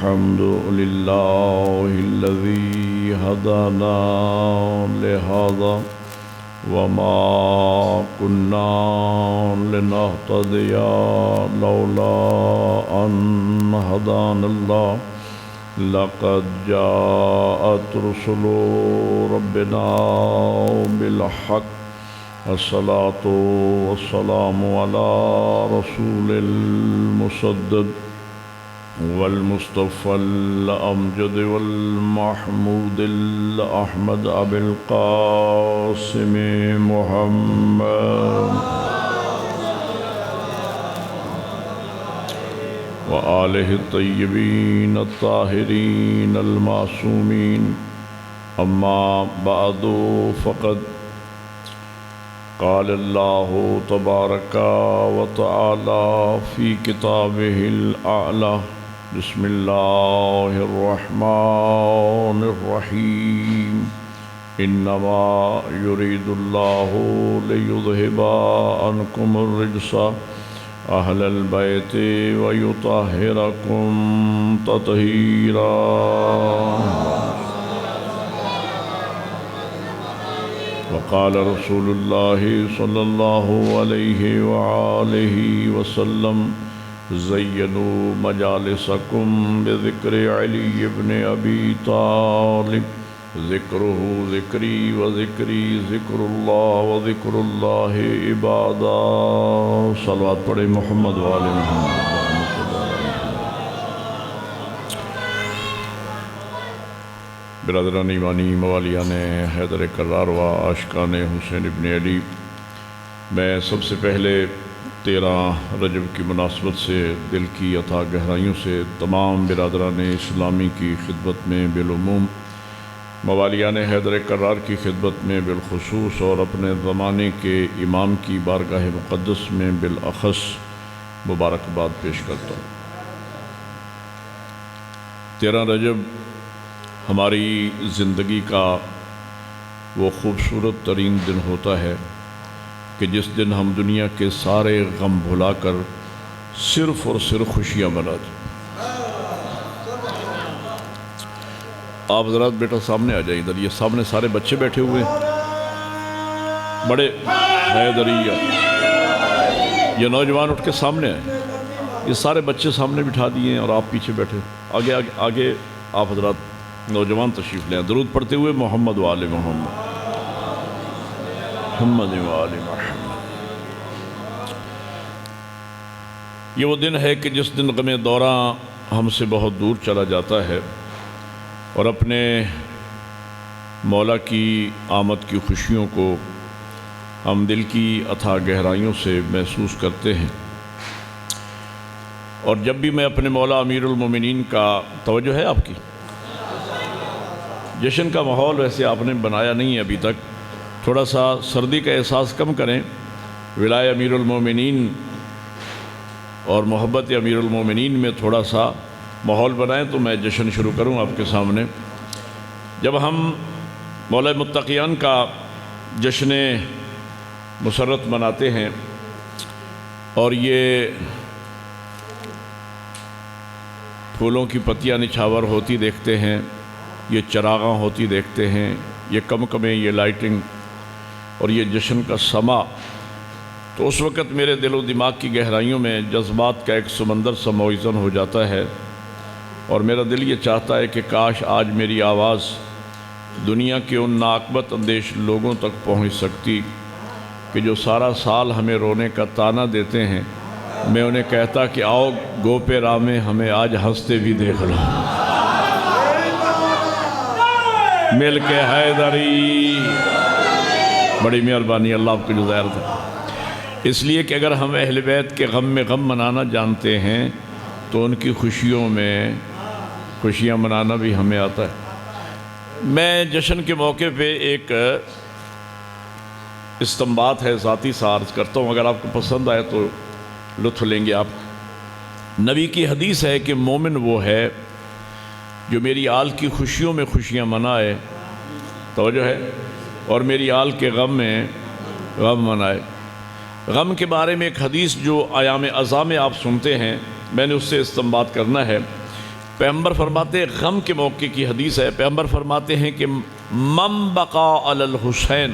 الحمد لله الذي هدانا لهذا وما كنا لنهتدي لولا أن هدانا الله لقد جاءت رسل ربنا بالحق الصلاة والسلام على رسول المسدد والمصطفى الأمجد والمحمود الأحمد أبي القاسم محمد وآله الطيبين الطاهرين المعصومين أما بعد فقد قال الله تبارك وتعالى في كتابه الأعلى بسم الله الرحمن الرحيم إنما يريد الله ليذهب عنكم الرجس أهل البيت ويطهركم تطهيرا وقال رسول الله صلى الله عليه وآله وسلم زينوا مجالسكم بذكر علي بن أبي طالب ذكره ذكري وذكري ذكر الله وذكر الله عبادا صلوات پڑھے محمد وآل محمد. برادران ایمانی موالیان حیدر کرار و عاشقان حسین ابن علی، میں سب سے پہلے 13 رجب کی مناسبت سے دل کی عطا گہرائیوں سے تمام برادران اسلامی کی خدمت میں بالعموم، موالیان حیدر کرار کی خدمت میں بالخصوص اور اپنے زمانے کے امام کی بارگاہ مقدس میں بالاخص مبارکباد پیش کرتا ہوں. 13 رجب ہماری زندگی کا وہ خوبصورت ترین دن ہوتا ہے کہ جس دن ہم دنیا کے سارے غم بھلا کر صرف اور صرف خوشیاں مناتے ہیں. آپ حضرات بیٹا سامنے آ جائیں ادھر، یہ سامنے سارے بچے بیٹھے ہوئے ہیں بڑے حیدریہ، یہ نوجوان اٹھ کے سامنے آئے، یہ سارے بچے سامنے بٹھا دیے ہیں اور آپ پیچھے بیٹھے. آگے آگے آگے آپ حضرات نوجوان تشریف لیں، درود پڑھتے ہوئے محمد و آل محمد محمد و آل محمد. یہ وہ دن ہے کہ جس دن غم دوراں ہم سے بہت دور چلا جاتا ہے اور اپنے مولا کی آمد کی خوشیوں کو ہم دل کی اتھاہ گہرائیوں سے محسوس کرتے ہیں. اور جب بھی میں اپنے مولا امیر المومنین کا توجہ ہے آپ کی، جشن کا ماحول ویسے آپ نے بنایا نہیں ہے ابھی تک، تھوڑا سا سردی کا احساس کم کریں، ولائے امیر المومنین اور محبت امیر المومنین میں تھوڑا سا ماحول بنائیں تو میں جشن شروع کروں آپ کے سامنے. جب ہم مولا متقیان کا جشن مسرت مناتے ہیں اور یہ پھولوں کی پتیاں نچھاور ہوتی دیکھتے ہیں، یہ چراغاں ہوتی دیکھتے ہیں، یہ کمکمیں، یہ لائٹنگ اور یہ جشن کا سما، تو اس وقت میرے دل و دماغ کی گہرائیوں میں جذبات کا ایک سمندر سا موئزن ہو جاتا ہے اور میرا دل یہ چاہتا ہے کہ کاش آج میری آواز دنیا کے ان ناقبت اندیش لوگوں تک پہنچ سکتی کہ جو سارا سال ہمیں رونے کا تانا دیتے ہیں. میں انہیں کہتا کہ آؤ گو پہ راہ میں ہمیں آج ہنستے بھی دیکھ لو، مل کے حیدری. بڑی مہربانی اللہ آپ کو جزائر تھا. اس لیے کہ اگر ہم اہل بیت کے غم میں غم منانا جانتے ہیں تو ان کی خوشیوں میں خوشیاں منانا بھی ہمیں آتا ہے. میں جشن کے موقع پہ ایک استنباط ہے ذاتی سا عرض کرتا ہوں، اگر آپ کو پسند آئے تو لطف لیں گے آپ. نبی کی حدیث ہے کہ مومن وہ ہے جو میری آل کی خوشیوں میں خوشیاں منائے، توجہ ہے، اور میری آل کے غم میں غم منائے. غم کے بارے میں ایک حدیث جو ایام عزا میں آپ سنتے ہیں، میں نے اس سے استنباط کرنا ہے پیغمبر فرماتے ہیں، غم کے موقع کی حدیث ہے، پیغمبر فرماتے ہیں کہ من بقا علی الحسین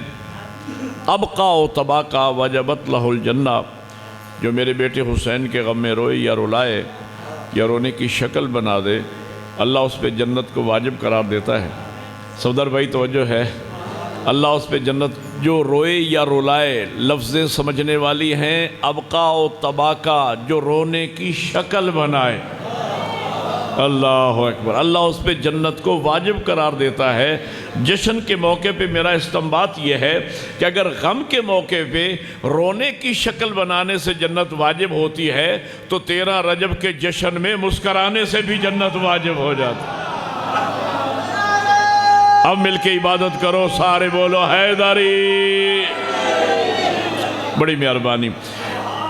ابقا و تباقا وجبت لہ الجنہ، جو میرے بیٹے حسین کے غم میں روئے یا رلائے یا رونے کی شکل بنا دے، اللہ اس پہ جنت کو واجب قرار دیتا ہے۔ صفدر بھائی توجہ ہے، اللہ اس پہ جنت، جو روئے یا رلائے لفظیں سمجھنے والی ہیں، ابقا و تباقا، جو رونے کی شکل بنائے، اللہ اکبر، اللہ اس پہ جنت کو واجب قرار دیتا ہے۔ جشن کے موقع پہ میرا استنباط یہ ہے کہ اگر غم کے موقع پہ رونے کی شکل بنانے سے جنت واجب ہوتی ہے تو 13 رجب کے جشن میں مسکرانے سے بھی جنت واجب ہو جاتی ہے۔ اب مل کے عبادت کرو، سارے بولو حیدری، بڑی مہربانی۔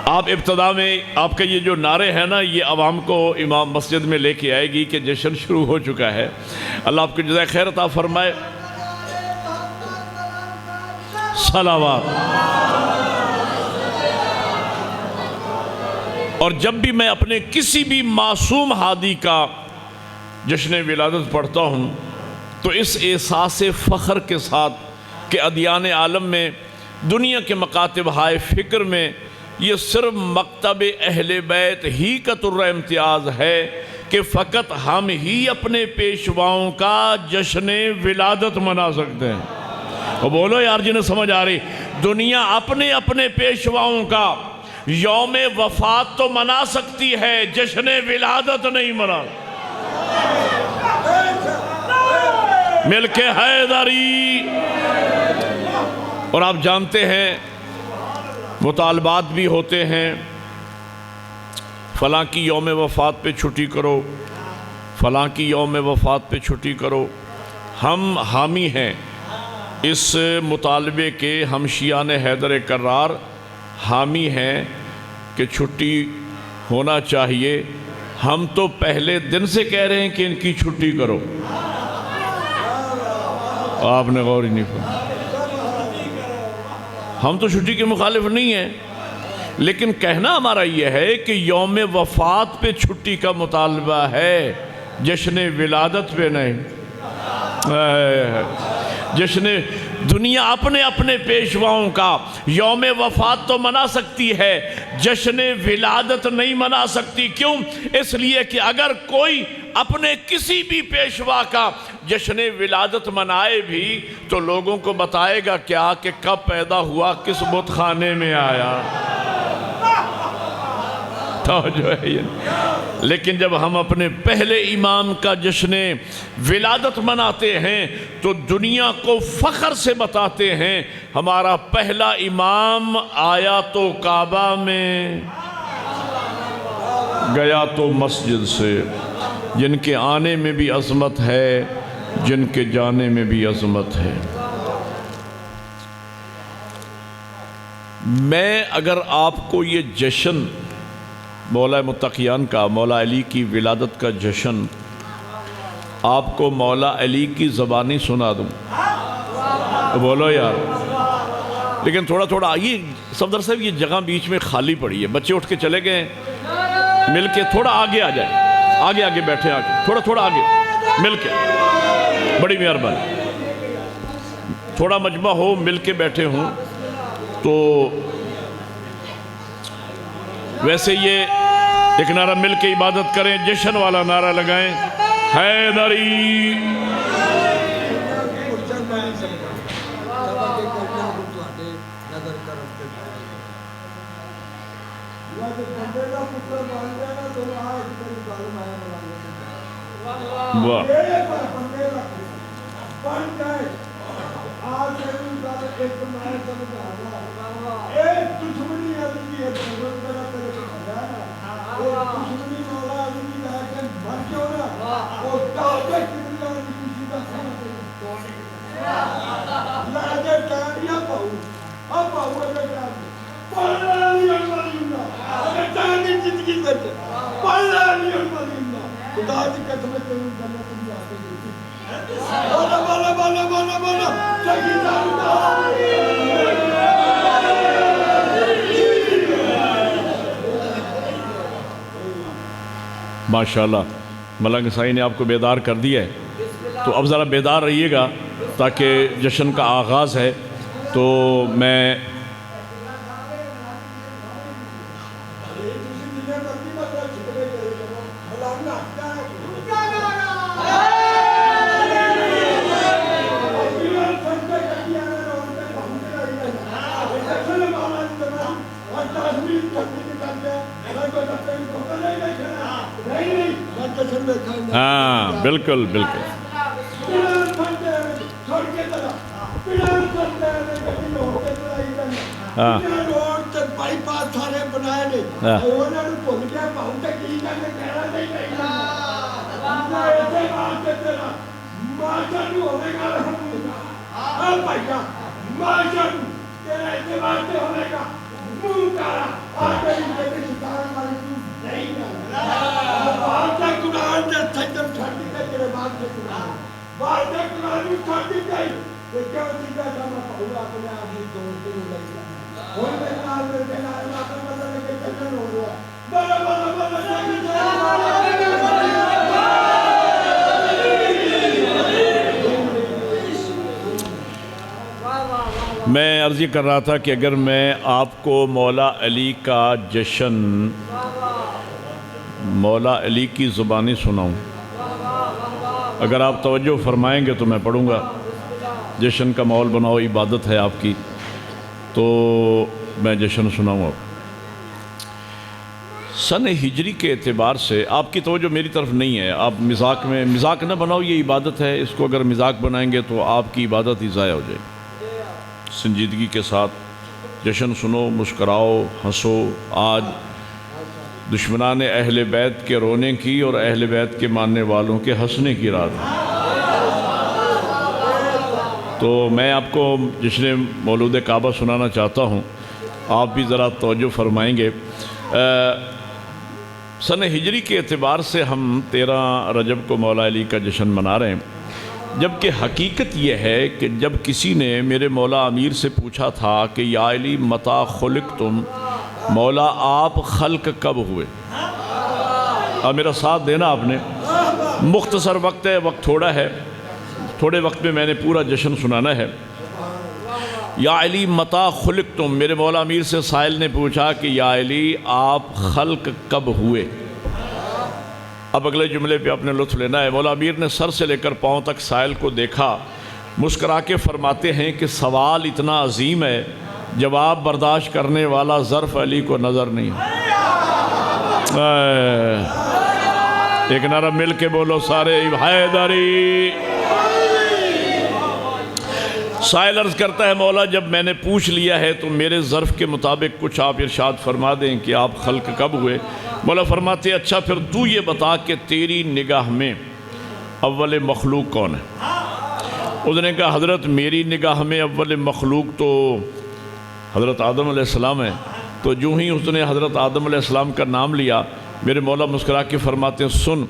آپ ابتدا میں آپ کا یہ جو نعرے ہیں نا، یہ عوام کو امام مسجد میں لے کے آئے گی کہ جشن شروع ہو چکا ہے۔ اللہ آپ کو جزائے خیر عطا فرمائے۔ صلوات۔ اور جب بھی میں اپنے کسی بھی معصوم ہادی کا جشن ولادت پڑھتا ہوں تو اس احساس فخر کے ساتھ کہ ادیان عالم میں، دنیا کے مکاتب ہائے فکر میں، یہ صرف مکتب اہل بیت ہی کا طر امتیاز ہے کہ فقط ہم ہی اپنے پیشواؤں کا جشن ولادت منا سکتے ہیں۔ اور بولو یار جنہیں سمجھ آ رہی، دنیا اپنے اپنے پیشواؤں کا یوم وفات تو منا سکتی ہے، جشن ولادت نہیں منا۔ مل کے حیدری۔ اور آپ جانتے ہیں مطالبات بھی ہوتے ہیں، فلاں کی یوم وفات پہ چھٹی کرو، فلاں کی یوم وفات پہ چھٹی کرو۔ ہم حامی ہیں اس مطالبے کے، ہم شیعان حیدر کرار حامی ہیں کہ چھٹی ہونا چاہیے۔ ہم تو پہلے دن سے کہہ رہے ہیں کہ ان کی چھٹی کرو، آپ نے غور ہی نہیں فرمایا۔ ہم تو چھٹی کے مخالف نہیں ہیں، لیکن کہنا ہمارا یہ ہے کہ یوم وفات پہ چھٹی کا مطالبہ ہے، جشن ولادت پہ نہیں۔ جشن دنیا اپنے اپنے پیشواؤں کا یوم وفات تو منا سکتی ہے، جشن ولادت نہیں منا سکتی۔ کیوں؟ اس لیے کہ اگر کوئی اپنے کسی بھی پیشوا کا جشن ولادت منائے بھی تو لوگوں کو بتائے گا کیا کہ کب پیدا ہوا، کس بت خانے میں آیا۔ توجہ ہے یہ۔ لیکن جب ہم اپنے پہلے امام کا جشن ولادت مناتے ہیں تو دنیا کو فخر سے بتاتے ہیں ہمارا پہلا امام آیا تو کعبہ میں، گیا تو مسجد سے، جن کے آنے میں بھی عظمت ہے، جن کے جانے میں بھی عظمت ہے۔ میں اگر آپ کو یہ جشن مولا متقیان کا، مولا علی کی ولادت کا جشن آپ کو مولا علی کی زبانی سنا دوں، بولو یار۔ لیکن تھوڑا تھوڑا آئیے صفدر صاحب، یہ جگہ بیچ میں خالی پڑی ہے، بچے اٹھ کے چلے گئے، مل کے تھوڑا آگے آ جائیں، آگے آگے بیٹھے، آگے تھوڑا تھوڑا آگے مل کے، بڑی مہربانی۔ تھوڑا مجمع ہو، مل کے بیٹھے ہوں تو ویسے یہ ایک نعرہ مل کے عبادت کریں، جشن والا نعرہ لگائیں، حیدری۔ واہ ماشاءاللہ۔ ملنگ سائی نے آپ کو بیدار کر دیا ہے، تو اب ذرا بیدار رہیے گا تاکہ جشن کا آغاز ہے۔ تو میں ہاں بالکل بالکل ہاں میں عرض یہ کر رہا تھا کہ اگر میں آپ کو مولا علی کا جشن مولا علی کی زبانی سناؤں، اگر آپ توجہ فرمائیں گے تو میں پڑھوں گا۔ جشن کا ماحول بناؤ، عبادت ہے آپ کی، تو میں جشن سناؤں آپ۔ سن ہجری کے اعتبار سے آپ کی توجہ میری طرف نہیں ہے، آپ مذاق نہ بناؤ، یہ عبادت ہے، اس کو اگر مذاق بنائیں گے تو آپ کی عبادت ہی ضائع ہو جائے گی۔ سنجیدگی کے ساتھ جشن سنو، مسکراؤ، ہنسو۔ آج دشمنان اہل بیت کے رونے کی اور اہل بیت کے ماننے والوں کے ہنسنے کی رات ہے۔ تو میں آپ کو جشن مولود کعبہ سنانا چاہتا ہوں، آپ بھی ذرا توجہ فرمائیں گے۔ سن ہجری کے اعتبار سے ہم 13 رجب کو مولا علی کا جشن منا رہے ہیں، جبکہ حقیقت یہ ہے کہ جب کسی نے میرے مولا امیر سے پوچھا تھا کہ یا علی متا خلقتم، مولا آپ خلق کب ہوئے؟ اب میرا ساتھ دینا آپ نے، مختصر وقت ہے، وقت تھوڑا ہے، تھوڑے وقت میں نے پورا جشن سنانا ہے۔ یا علی متا خلقتم، میرے مولا امیر سے سائل نے پوچھا کہ یا علی آپ خلق کب ہوئے؟ اب اگلے جملے پہ اپنے لطف لینا ہے۔ مولا امیر نے سر سے لے کر پاؤں تک سائل کو دیکھا، مسکرا کے فرماتے ہیں کہ سوال اتنا عظیم ہے، جواب برداشت کرنے والا ظرف علی کو نظر نہیں۔ ایک نعرہ مل کے بولو سارے، حیدری۔ سائل عرض کرتا ہے مولا جب میں نے پوچھ لیا ہے تو میرے ظرف کے مطابق کچھ آپ ارشاد فرما دیں کہ آپ خلق کب ہوئے؟ مولا فرماتے اچھا پھر تو یہ بتا کہ تیری نگاہ میں اول مخلوق کون ہے؟ اس نے کہا حضرت میری نگاہ میں اول مخلوق تو حضرت آدم علیہ السلام ہے۔ تو جو ہی اس نے حضرت آدم علیہ السلام کا نام لیا، میرے مولا مسکرا کے فرماتے ہیں سن،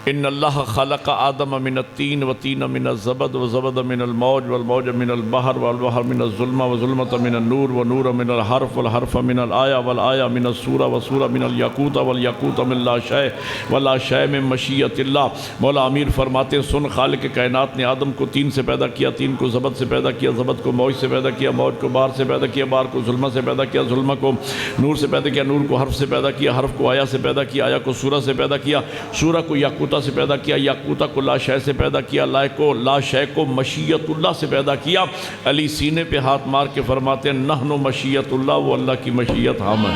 ان اللہ خلق آدم من الطین وطین من الزبد وزبد من الموج والموج من البحر والبحر من الظلمہ وظلمۃ من النور ونور من الحرف والحرف من الآیہ والآیہ من السورہ وسورہ من الیاقوت والیاقوت من لا شیء ولا شیء من مشیت اللہ۔ مولا امیر فرماتے ہیں سن، خالق کائنات نے آدم کو طین سے پیدا کیا، طین کو زبد سے پیدا کیا، زبد کو موج سے پیدا کیا، موج کو بحر سے پیدا کیا، بحر کو ظلمہ سے پیدا کیا، ظلمہ کو نور سے پیدا کیا، نور کو حرف سے پیدا کیا، حرف کو آیہ سے پیدا کیا، آیہ کو سورہ سے پیدا کیا، سورہ کو یاقوتہ سے پیدا کیا، یاقوتہ کو لا شے سے پیدا کیا، لا شے کو مشیت اللہ سے پیدا کیا۔ علی سینے پہ ہاتھ مار کے فرماتے ہیں نحن مشیت اللہ، وہ اللہ کی مشیت ہم ہیں۔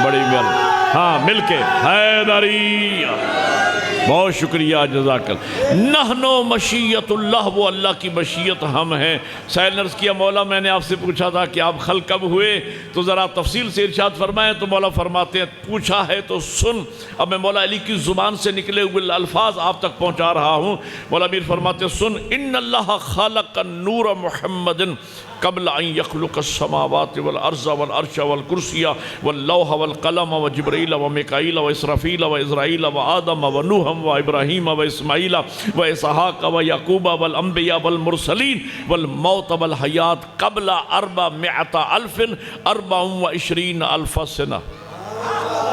بڑی مہربانی، ہاں مل کے حیدری، بہت شکریہ، جزاک اللہ۔ نحن مشیت اللہ، وہ اللہ کی مشیت ہم ہیں۔ سائل نے عرض کیا مولا میں نے آپ سے پوچھا تھا کہ آپ خلق کب ہوئے، تو ذرا تفصیل سے ارشاد فرمائیں۔ تو مولا فرماتے ہیں پوچھا ہے تو سن، اب میں مولا علی کی زبان سے نکلے ہوئے الفاظ آپ تک پہنچا رہا ہوں۔ مولا امیر فرماتے ہیں سن، ان اللہ خلق النور محمد قبل ان یخلق السماوات والارض والعرش والکرسی واللوح والقلم وجبرائیل ومیکائیل واسرافیل وعزرائیل وآدم ونوح وابراہیم واسماعیل واسحاق ویعقوب والانبیاء والمرسلین والموت والحیات قبل 424,000 سنہ۔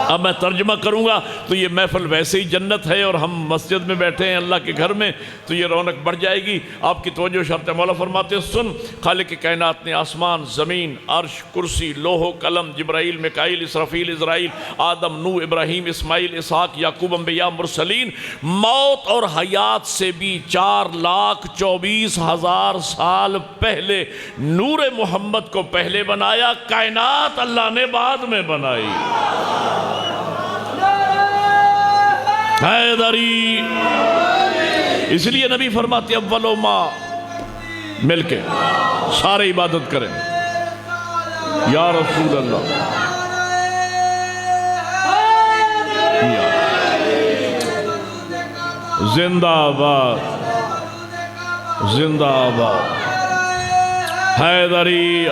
اب میں ترجمہ کروں گا تو یہ محفل ویسے ہی جنت ہے، اور ہم مسجد میں بیٹھے ہیں اللہ کے گھر میں، تو یہ رونق بڑھ جائے گی۔ آپ کی توجہ شرط ہے۔ مولا فرماتے ہیں سن، خالق کائنات نے آسمان، زمین، عرش، کرسی، لوح و قلم، جبرائیل، میکائیل، اسرافیل، عزرائیل، آدم، نوح، ابراہیم، اسماعیل، اسحاق، یعقوب، انبیاء، مرسلین، موت اور حیات سے بھی 4,24,000 سال پہلے نور محمد کو پہلے بنایا، کائنات اللہ نے بعد میں بنائی۔ حیدری، اس لیے نبی فرماتے اول و ما، مل کے سارے عبادت کریں یا رسول اللہ، زندہ آباد، زندہ آباد حیدری۔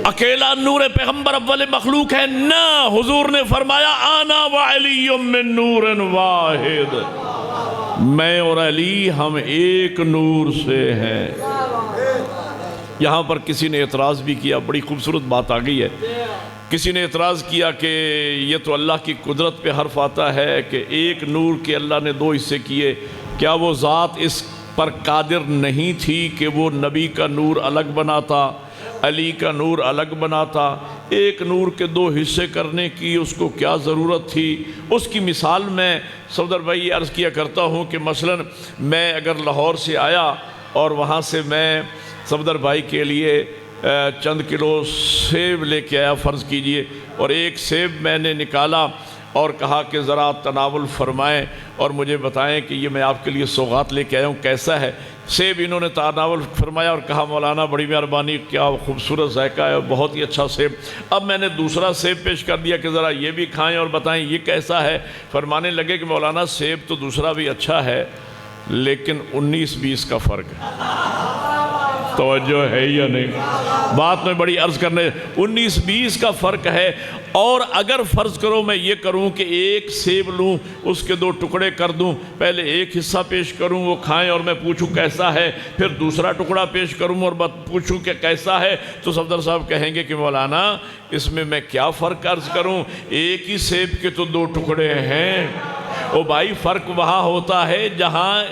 اکیلا نور پیغمبر اول مخلوق ہے نہ، حضور نے فرمایا آنا وعلی من نور واحد، میں اور علی ہم ایک نور سے ہیں۔ یہاں پر کسی نے اعتراض بھی کیا، بڑی خوبصورت بات آ گئی ہے۔ کسی نے اعتراض کیا کہ یہ تو اللہ کی قدرت پہ حرف آتا ہے کہ ایک نور کے اللہ نے 2 حصے کیے، کیا وہ ذات اس پر قادر نہیں تھی کہ وہ نبی کا نور الگ بناتا، علی کا نور الگ بناتا؟ ایک نور کے 2 حصے کرنے کی اس کو کیا ضرورت تھی؟ اس کی مثال میں صفدر بھائی عرض کیا کرتا ہوں کہ مثلا میں اگر لاہور سے آیا اور وہاں سے میں صفدر بھائی کے لیے چند کلو سیب لے کے آیا فرض کیجئے، اور ایک سیب میں نے نکالا اور کہا کہ ذرا تناول فرمائیں اور مجھے بتائیں کہ یہ میں آپ کے لیے سوغات لے کے آیا ہوں، کیسا ہے؟ سیب انہوں نے تناول فرمایا اور کہا مولانا بڑی مہربانی، کیا خوبصورت ذائقہ ہے اور بہت ہی اچھا سیب۔ اب میں نے دوسرا سیب پیش کر دیا کہ ذرا یہ بھی کھائیں اور بتائیں یہ کیسا ہے۔ فرمانے لگے کہ مولانا سیب تو دوسرا بھی اچھا ہے لیکن 19-20 کا فرق ہے۔ توجہ ہے یا نہیں؟ بات میں بڑی عرض کرنے، 19-20 کا فرق ہے۔ اور اگر فرض کرو میں یہ کروں کہ ایک سیب لوں، اس کے 2 ٹکڑے کر دوں، پہلے ایک حصہ پیش کروں وہ کھائیں اور میں پوچھوں کیسا ہے، پھر دوسرا ٹکڑا پیش کروں اور پوچھوں کہ کیسا ہے، تو صفدر صاحب کہیں گے کہ مولانا اس میں کیا فرق عرض کروں، ایک ہی سیب کے تو 2 ٹکڑے ہیں۔ او بھائی فرق وہاں ہوتا ہے جہاں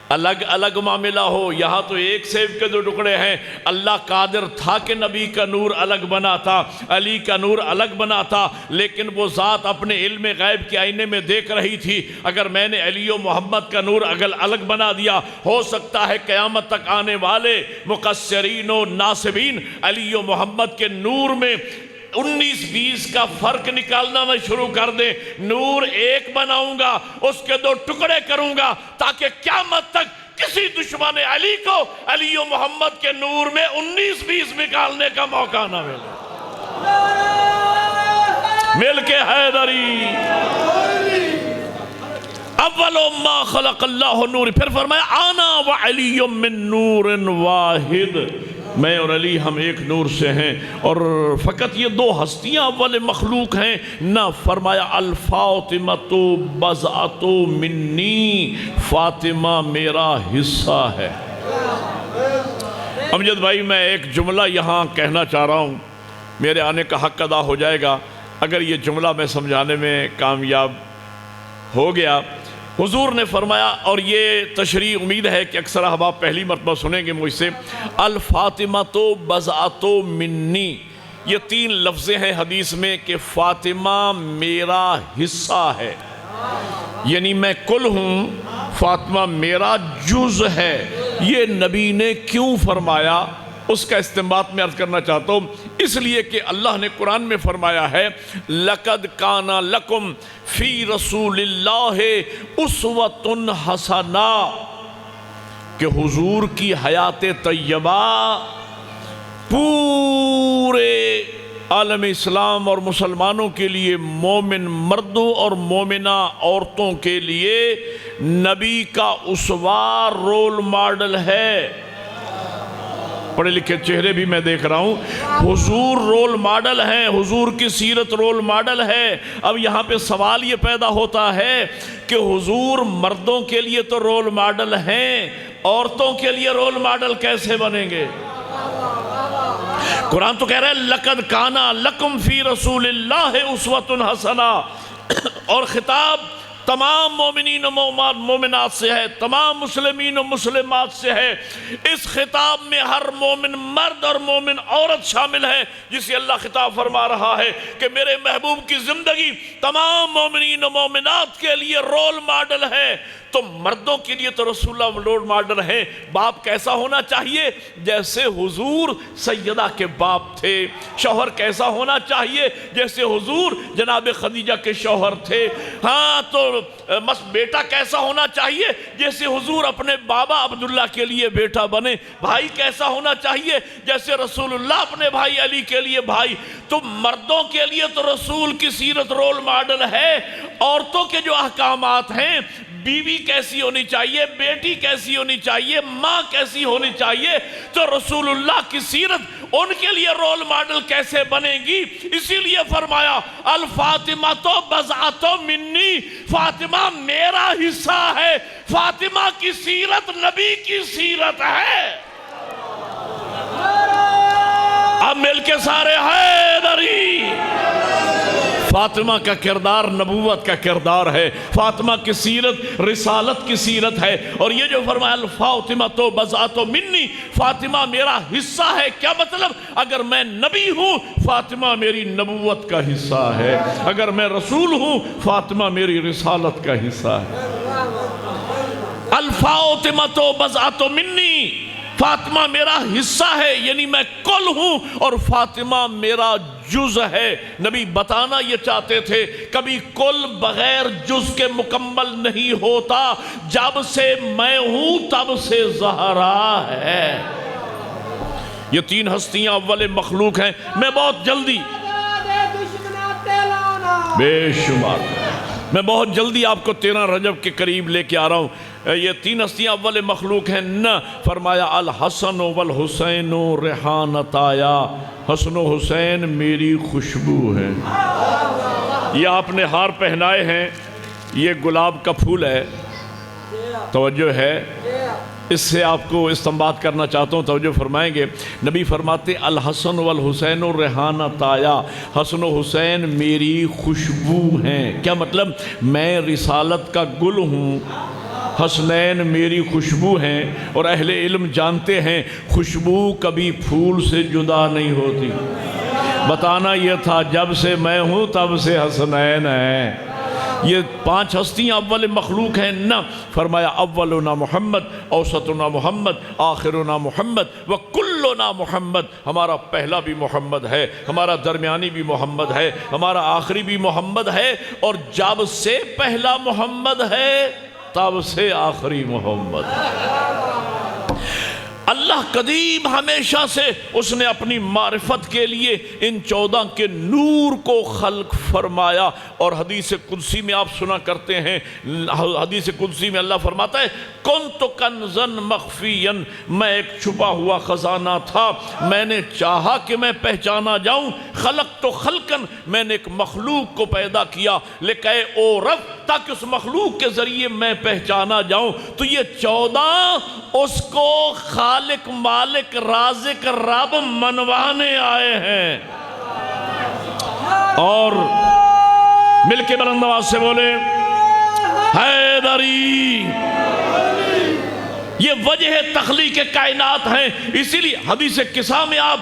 الگ الگ معاملہ ہو، یہاں تو ایک سیب کے 2 ٹکڑے ہیں۔ اللہ قادر تھا کہ نبی کا نور الگ بنا تھا، علی کا نور الگ بنا تھا، لیکن وہ ذات اپنے علم غیب کے آئینے میں دیکھ رہی تھی۔ اگر میں نے علی و محمد کا نور الگ بنا دیا، ہو سکتا ہے قیامت تک آنے والے مقصرین و ناصبین علی و محمد کے نور میں 19-20 کا فرق نکالنا میں شروع کر دیں۔ نور ایک بناؤں گا، اس کے 2 ٹکڑے کروں گا تاکہ قیامت تک کسی دشمن علی کو علی و محمد کے نور میں 19-20 نکالنے کا موقع نہ ملے۔ مل کے حیدری، اول ما خلق اللہ نور، پھر فرمایا آنا وعلی من نور واحد، میں اور علی ہم ایک نور سے ہیں۔ اور فقط یہ 2 ہستیاں اول مخلوق ہیں نہ، فرمایا الفاطمۃ بضعۃ منی، فاطمہ میرا حصہ ہے۔ امجد بھائی میں ایک جملہ یہاں کہنا چاہ رہا ہوں، میرے آنے کا حق ادا ہو جائے گا اگر یہ جملہ میں سمجھانے میں کامیاب ہو گیا۔ حضور نے فرمایا، اور یہ تشریح امید ہے کہ اکثر احباب پہلی مرتبہ سنیں گے مجھ سے، الفاطمۃ بضعۃ منی، یہ 3 لفظیں ہیں حدیث میں کہ فاطمہ میرا حصہ ہے، یعنی میں کل ہوں، فاطمہ میرا جز ہے۔ یہ نبی نے کیوں فرمایا اس کا استنباط میں عرض کرنا چاہتا ہوں، اس لیے کہ اللہ نے قرآن میں فرمایا ہے لَقَدْ كَانَ لَكُمْ فِي رَسُولِ اللَّهِ أُسْوَةٌ حَسَنَةٌ، کہ حضور کی حیات طیبہ پورے عالم اسلام اور مسلمانوں کے لیے، مومن مردوں اور مومنہ عورتوں کے لیے نبی کا اسوہ رول ماڈل ہے۔ پڑھے لکھے چہرے بھی میں دیکھ رہا ہوں، حضور رول ماڈل ہیں، حضور کی سیرت رول ماڈل ہے۔ اب یہاں پہ سوال یہ پیدا ہوتا ہے کہ حضور مردوں کے لیے تو رول ماڈل ہیں، عورتوں کے لیے رول ماڈل کیسے بنیں گے؟ قرآن تو کہہ رہا ہے لَقَدْ كَانَ لَكُمْ فِي رَسُولِ اللَّهِ أُسْوَةٌ حَسَنَةٌ، اور خطاب تمام مومنین و مومنات سے ہے، تمام مسلمین و مسلمات سے ہے۔ اس خطاب میں ہر مومن مرد اور مومن عورت شامل ہے، جسے اللہ خطاب فرما رہا ہے کہ میرے محبوب کی زندگی تمام مومنین و مومنات کے لیے رول ماڈل ہے۔ تو مردوں کے لیے تو رسول اللہ رول ماڈل ہیں۔ باپ کیسا ہونا چاہیے؟ جیسے حضور سیدہ کے باپ تھے۔ شوہر کیسا ہونا چاہیے؟ جیسے حضور جناب خدیجہ کے شوہر تھے۔ ہاں تو بیٹا کیسا ہونا چاہیے؟ جیسے حضور اپنے بابا عبداللہ کے لیے بیٹا بنے۔ بھائی کیسا ہونا چاہیے؟ جیسے رسول اللہ اپنے بھائی علی کے لیے بھائی۔ تو مردوں کے لیے تو رسول کی سیرت رول ماڈل ہے۔ عورتوں کے جو احکامات ہیں، بیوی کیسی ہونی چاہیے، بیٹی کیسی ہونی چاہیے، ماں کیسی ہونی چاہیے، تو رسول اللہ کی سیرت ان کے لیے رول ماڈل کیسے بنے گی؟ اسی لیے فرمایا الفاطمہ تو بضعۃ منی، فاطمہ میرا حصہ ہے۔ فاطمہ کی سیرت نبی کی سیرت ہے۔ اب مل کے سارے حیدری۔ فاطمہ کا کردار نبوت کا کردار ہے، فاطمہ کی سیرت رسالت کی سیرت ہے۔ اور یہ جو فرمایا الفاطمہ تو بضعۃ منی، فاطمہ میرا حصہ ہے، کیا مطلب؟ اگر میں نبی ہوں فاطمہ میری نبوت کا حصہ ہے، اگر میں رسول ہوں فاطمہ میری رسالت کا حصہ ہے۔ الفاطمہ تو بضعۃ منی، فاطمہ میرا حصہ ہے، یعنی میں کل ہوں اور فاطمہ میرا جز ہے۔ نبی بتانا یہ چاہتے تھے کبھی کل بغیر جز کے مکمل نہیں ہوتا، جب سے میں ہوں تب سے زہرا ہے۔ یہ تین ہستیاں اول مخلوق ہیں۔ میں بہت جلدی بے شمار میں بہت جلدی آپ کو 13 رجب کے قریب لے کے آ رہا ہوں۔ یہ تین ہستیاں اول مخلوق ہیں نہ، فرمایا الحسن والحسین ریحانتایا، حسن و حسین میری خوشبو ہے۔ یہ آپ نے ہار پہنائے ہیں، یہ گلاب کا پھول ہے، توجہ ہے، اس سے آپ کو استنباط کرنا چاہتا ہوں، توجہ فرمائیں گے۔ نبی فرماتے الحسن والحسین ریحانتایا، حسن و حسین میری خوشبو ہیں۔ کیا مطلب؟ میں رسالت کا گل ہوں، حسنین میری خوشبو ہیں، اور اہل علم جانتے ہیں خوشبو کبھی پھول سے جدا نہیں ہوتی۔ بتانا یہ تھا جب سے میں ہوں تب سے حسنین ہیں۔ یہ 5 ہستیاں اول مخلوق ہیں نہ، فرمایا اولنا محمد، اوسطنا محمد، آخرنا محمد، وکلنا محمد۔ ہمارا پہلا بھی محمد ہے، ہمارا درمیانی بھی محمد ہے، ہمارا آخری بھی محمد ہے، اور جب سے پہلا محمد ہے تب سے آخری محمد ہے۔ اللہ قدیم ہمیشہ سے اس نے اپنی معرفت کے لیے ان 14 کے نور کو خلق فرمایا۔ اور حدیث قدسی میں آپ سنا کرتے ہیں، حدیث قدسی میں اللہ فرماتا ہے کنت کنزا مخفیا، میں ایک چھپا ہوا خزانہ تھا، میں نے چاہا کہ میں پہچانا جاؤں، خلقت خلقا، میں نے ایک مخلوق کو پیدا کیا، لکے اعرف، تاکہ اس مخلوق کے ذریعے میں پہچانا جاؤں۔ تو یہ 14 اس کو خالق مالک رازق رب منوانے آئے ہیں۔ اور مل کے بلند آواز سے بولے حیدری۔ یہ وجہ تخلیق کائنات ہیں۔ اسی لیے حدیث قصہ میں آپ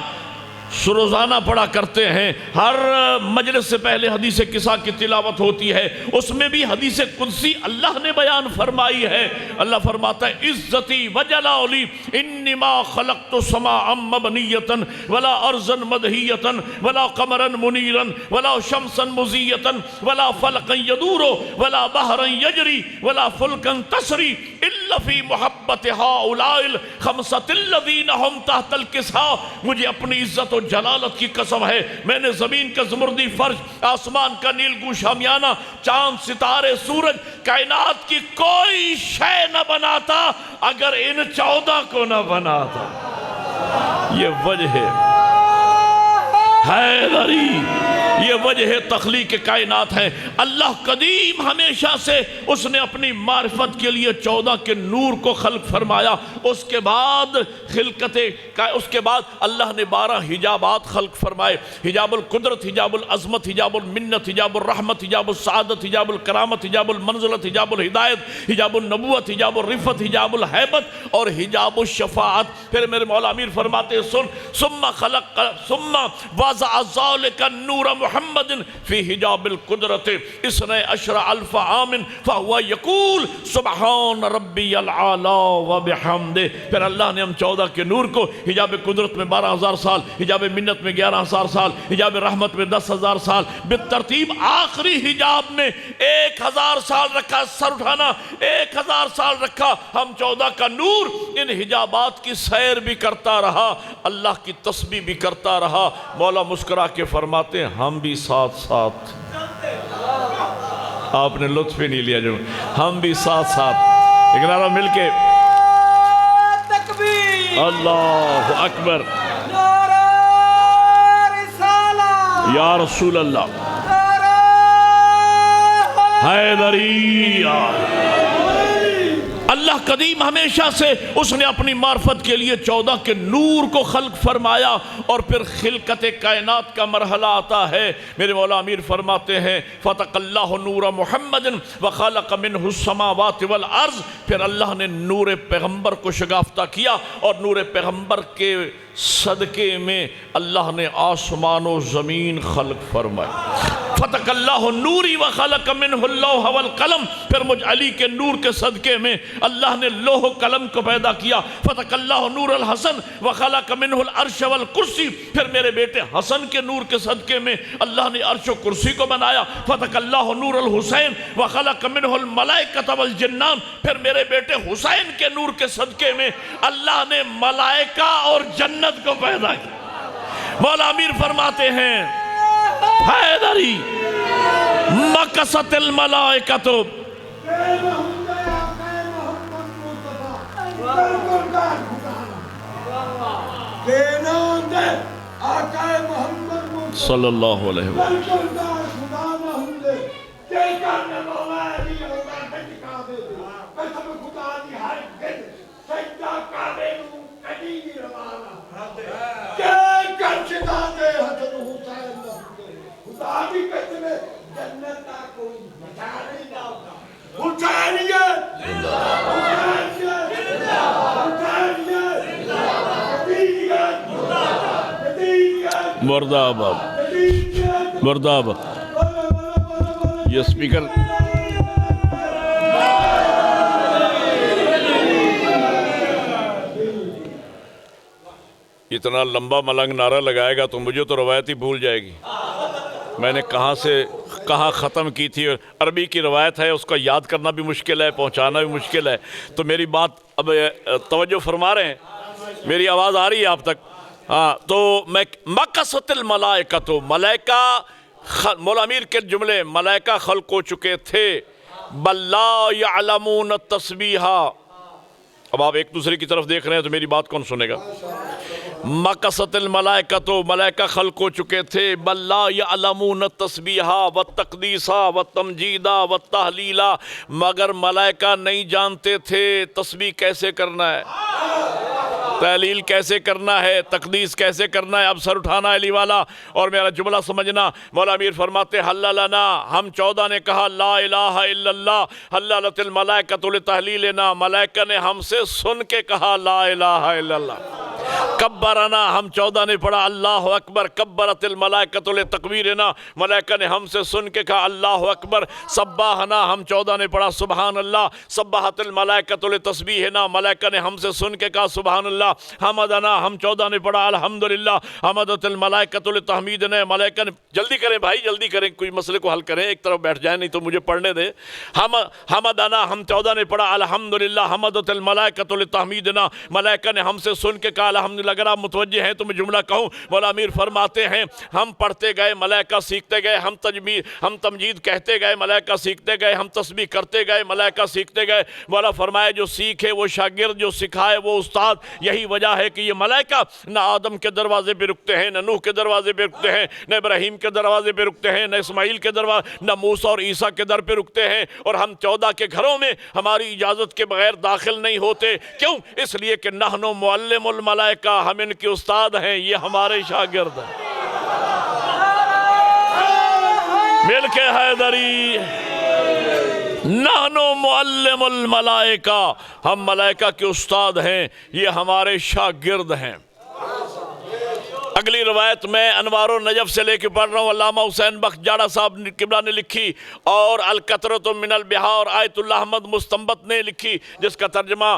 روزانہ پڑھا کرتے ہیں، ہر مجلس سے پہلے حدیث قصہ کی تلاوت ہوتی ہے، اس میں بھی حدیث قدسی اللہ نے بیان فرمائی ہے۔ اللہ فرماتا ہے عزتی وجلالی انما خلقت سماء مبنیتا ولا ارضا مدہیتا ولا قمرا منیرا ولا شمسا مزیتا ولا فلقا یدور ولا بحرا یجری ولا فلکا تسری الا فی محبت ہؤلاء الخمسۃ الذین هم تحت الکساء۔ مجھے اپنی عزت و جلالت کی قسم ہے، میں نے زمین کا زمردی فرش، آسمان کا نیلگوں شامیانہ، چاند ستارے سورج، کائنات کی کوئی شے نہ بناتا اگر ان 14 کو نہ بناتا۔ یہ وجہ ہے حیدری، یہ وجہ تخلیق کائنات ہے۔ اللہ قدیم ہمیشہ سے اس نے اپنی معرفت کے لیے 14 کے نور کو خلق فرمایا، اس کے بعد اللہ نے 12 حجابات خلق فرمائے، حجاب القدرت، حجاب العظمت، حجاب المنت، حجاب الرحمت، حجاب السعادت، حجاب الکرامت، حجاب المنزلت، حجاب الہدایت، حجاب النبوت، حجاب الرفت، حجاب الحیبت اور حجاب الشفاعت۔ پھر میرے مولا امیر فرماتے ہیں ثم وضع ذلك النور محمد فی حجاب القدرت 12,000 عام فهو يقول سبحان ربی العالی وبحمدہ۔ پھر اللہ نے ہم 14 کے نور کو حجاب قدرت میں 12,000 سال، حجاب منت میں 11,000 سال، حجاب رحمت میں 10,000 سال، بالترتیب آخری حجاب میں 1,000 سال رکھا۔ سر اٹھانا، 1,000 سال رکھا۔ ہم 14 کا نور ان حجابات کی سیر بھی کرتا رہا، اللہ کی تسبیح بھی کرتا رہا۔ مولا مسکرا کے فرماتے ہیں ہم بھی ساتھ ساتھ، آپ نے لطف ہی نہیں لیا، جو ہم بھی ساتھ ساتھ ایک نعرہ مل کے تکبیر، اللہ اکبر، نعرہ رسالہ، یا رسول اللہ، نعرہ حیدریہ۔ اللہ قدیم ہمیشہ سے اس نے اپنی معرفت کے لیے 14 کے نور کو خلق فرمایا، اور پھر خلقت کائنات کا مرحلہ آتا ہے۔ میرے مولا امیر فرماتے ہیں فَتَقَ اللَّهُ نُورَ مُحَمَّدٍ وَخَلَقَ مِنْهُ السَّمَاوَاتِ وَالْأَرْضِ۔ پھر اللہ نے نور پیغمبر کو شگافتہ کیا، اور نور پیغمبر کے صدقے میں اللہ نے آسمان و زمین خلق فرمائی۔ فَتَقَ اللَّهُ نُورِ وَخَلَقَ مِنْهُ اللَّوْحَ وَالْقَلَمِ۔ پھر مجھ علی کے نور کے صدقے میں اللہ نے لوح و قلم کو پیدا کیا۔ فَتَقَ اللَّهُ نُورَ الْحَسَنِ وَخَلَقَ مِنْهُ الْعَرْشَ وَالْكُرْسِي۔ پھر میرے بیٹے حسن کے نور کے صدقے میں اللہ نے عرش و کرسی کو بنایا۔ فَتَقَ اللَّهُ نُورَ الْحُسَيْنِ وَخَلَقَ مِنْهُ الْمَلَائِكَةَ وَالْجِنَّانِ۔ پھر میرے بیٹے حسین کے نور کے صدقے میں اللہ نے ملائکہ اور جنت کو پیدا کیا۔ مولا امیر فرماتے ہیں حیدری مکست الملائکۃ، صلی اللہ علیہ وسلم۔ مردہ آباد، مردہ آباد۔ یہ سپیکر اتنا لمبا ملنگ نعرہ لگائے گا تو مجھے تو روایت ہی بھول جائے گی۔ میں نے کہاں ختم کی تھی، عربی کی روایت ہے، اس کا یاد کرنا بھی مشکل ہے، پہنچانا بھی مشکل ہے۔ تو میری بات اب توجہ فرما رہے ہیں، میری آواز آ رہی ہے آپ تک؟ ہاں، تو میں مکست الملائکۃ، ملائکہ مولا امیر کے جملے، ملائکہ خلق ہو چکے تھے، بل لا یعلمون التسبیحا۔ اب آپ ایک دوسرے کی طرف دیکھ رہے ہیں تو میری بات کون سنے گا؟ مکست الملائکۃ، ملائکہ خلق ہو چکے تھے، بل لا یعلمون التسبیحا والتقدیسا والتمجیدا والتحلیلا، مگر ملائکہ نہیں جانتے تھے تسبیح کیسے کرنا ہے، تحلیل کیسے کرنا ہے، تقدیس کیسے کرنا ہے۔ اب سر اٹھانا علی والا اور میرا جملہ سمجھنا۔ مولا امیر فرماتے حل لنا، ہم 14 نے کہا لا الہ الا اللہ، حللت الملائکۃ لتحلیلنا، ملائکہ نے ہم سے سن کے کہا لا الہ الا اللہ۔ کبرنا، ہم 14 نے پڑھا اللہ اکبر، کبرت الملائکۃ لتکبیرنا، ملائکہ نے ہم سے سن کے کہا اللہ اکبر۔ سبحنا، ہم 14 نے پڑھا سبحان اللہ، سبحت الملائکۃ لتسبیحنا، ملائکہ نے ہم سے سن کے کہا سبحان اللہ۔ حمدنا، ہم 14 نے پڑھا الحمدللہ، حمدت الملائکۃ لتحمیدنا، ملائکہ نے، جلدی کریں بھائی جلدی کریں، کوئی مسئلے کو حل کریں، ایک طرف بیٹھ جائیں نہیں تو مجھے پڑھنے دیں۔ حمدنا، ہم 14 نے پڑھا الحمدللہ، حمدت الملائکۃ لتحمیدنا، ملائکہ نے ہم سے سن کے کہا الحمدللہ۔ الحمدللہ اگر آپ متوجہ ہیں تو میں جملہ کہوں، مولا امیر فرماتے ہیں ہم پڑھتے گئے ملائکہ سیکھتے گئے، ہم تمجید کہتے گئے ملائکہ سیکھتے گئے، ہم تسبیح کرتے گئے ملائکہ سیکھتے گئے۔ مولا فرمائے جو سیکھے وہ شاگرد، جو سکھائے وہ استاد۔ یہی وجہ ہے کہ یہ ملائکہ نہ آدم کے دروازے پہ رکتے ہیں، نہ نوح کے دروازے پہ رکتے ہیں، نہ ابراہیم کے دروازے پہ رکتے ہیں، نہ اسماعیل کے دروازے، نہ موسیٰ اور عیسیٰ کے در پہ رکتے ہیں، اور ہم 14 کے گھروں میں ہماری اجازت کے بغیر داخل نہیں ہوتے۔ کیوں؟ اس لیے کہ نحن معلم الملائکہ، ہم ان کے استاد ہیں، یہ ہمارے شاگرد ہیں۔ مل کے حیدری، نحن معلم الملائکہ، ہم ملائکہ کے استاد ہیں، یہ ہمارے شاگرد ہیں۔ اگلی روایت میں انوار و نجف سے لے کے پڑھ رہا ہوں، علامہ حسین بخش جاڑا صاحب قبلہ نے لکھی، اور القطرۃ من البحار آیت اللہ احمد مستنبط نے لکھی، جس کا ترجمہ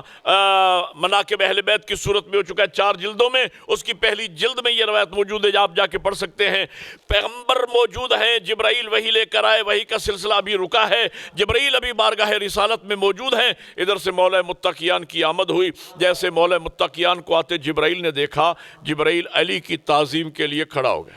مناقب اہل بیت کی صورت میں ہو چکا ہے 4 جلدوں میں۔ اس کی پہلی جلد میں یہ روایت موجود ہے، آپ جا کے پڑھ سکتے ہیں۔ پیغمبر موجود ہیں، جبرائیل وحی لے کر آئے، وحی کا سلسلہ ابھی رکا ہے، جبرائیل ابھی بارگاہ رسالت میں موجود ہیں۔ ادھر سے مولا متقیان کی آمد ہوئی، جیسے مولا متقیان کو آتے جبرائیل نے دیکھا، جبرائیل علی کی تعظیم کے لیے کھڑا ہو گیا۔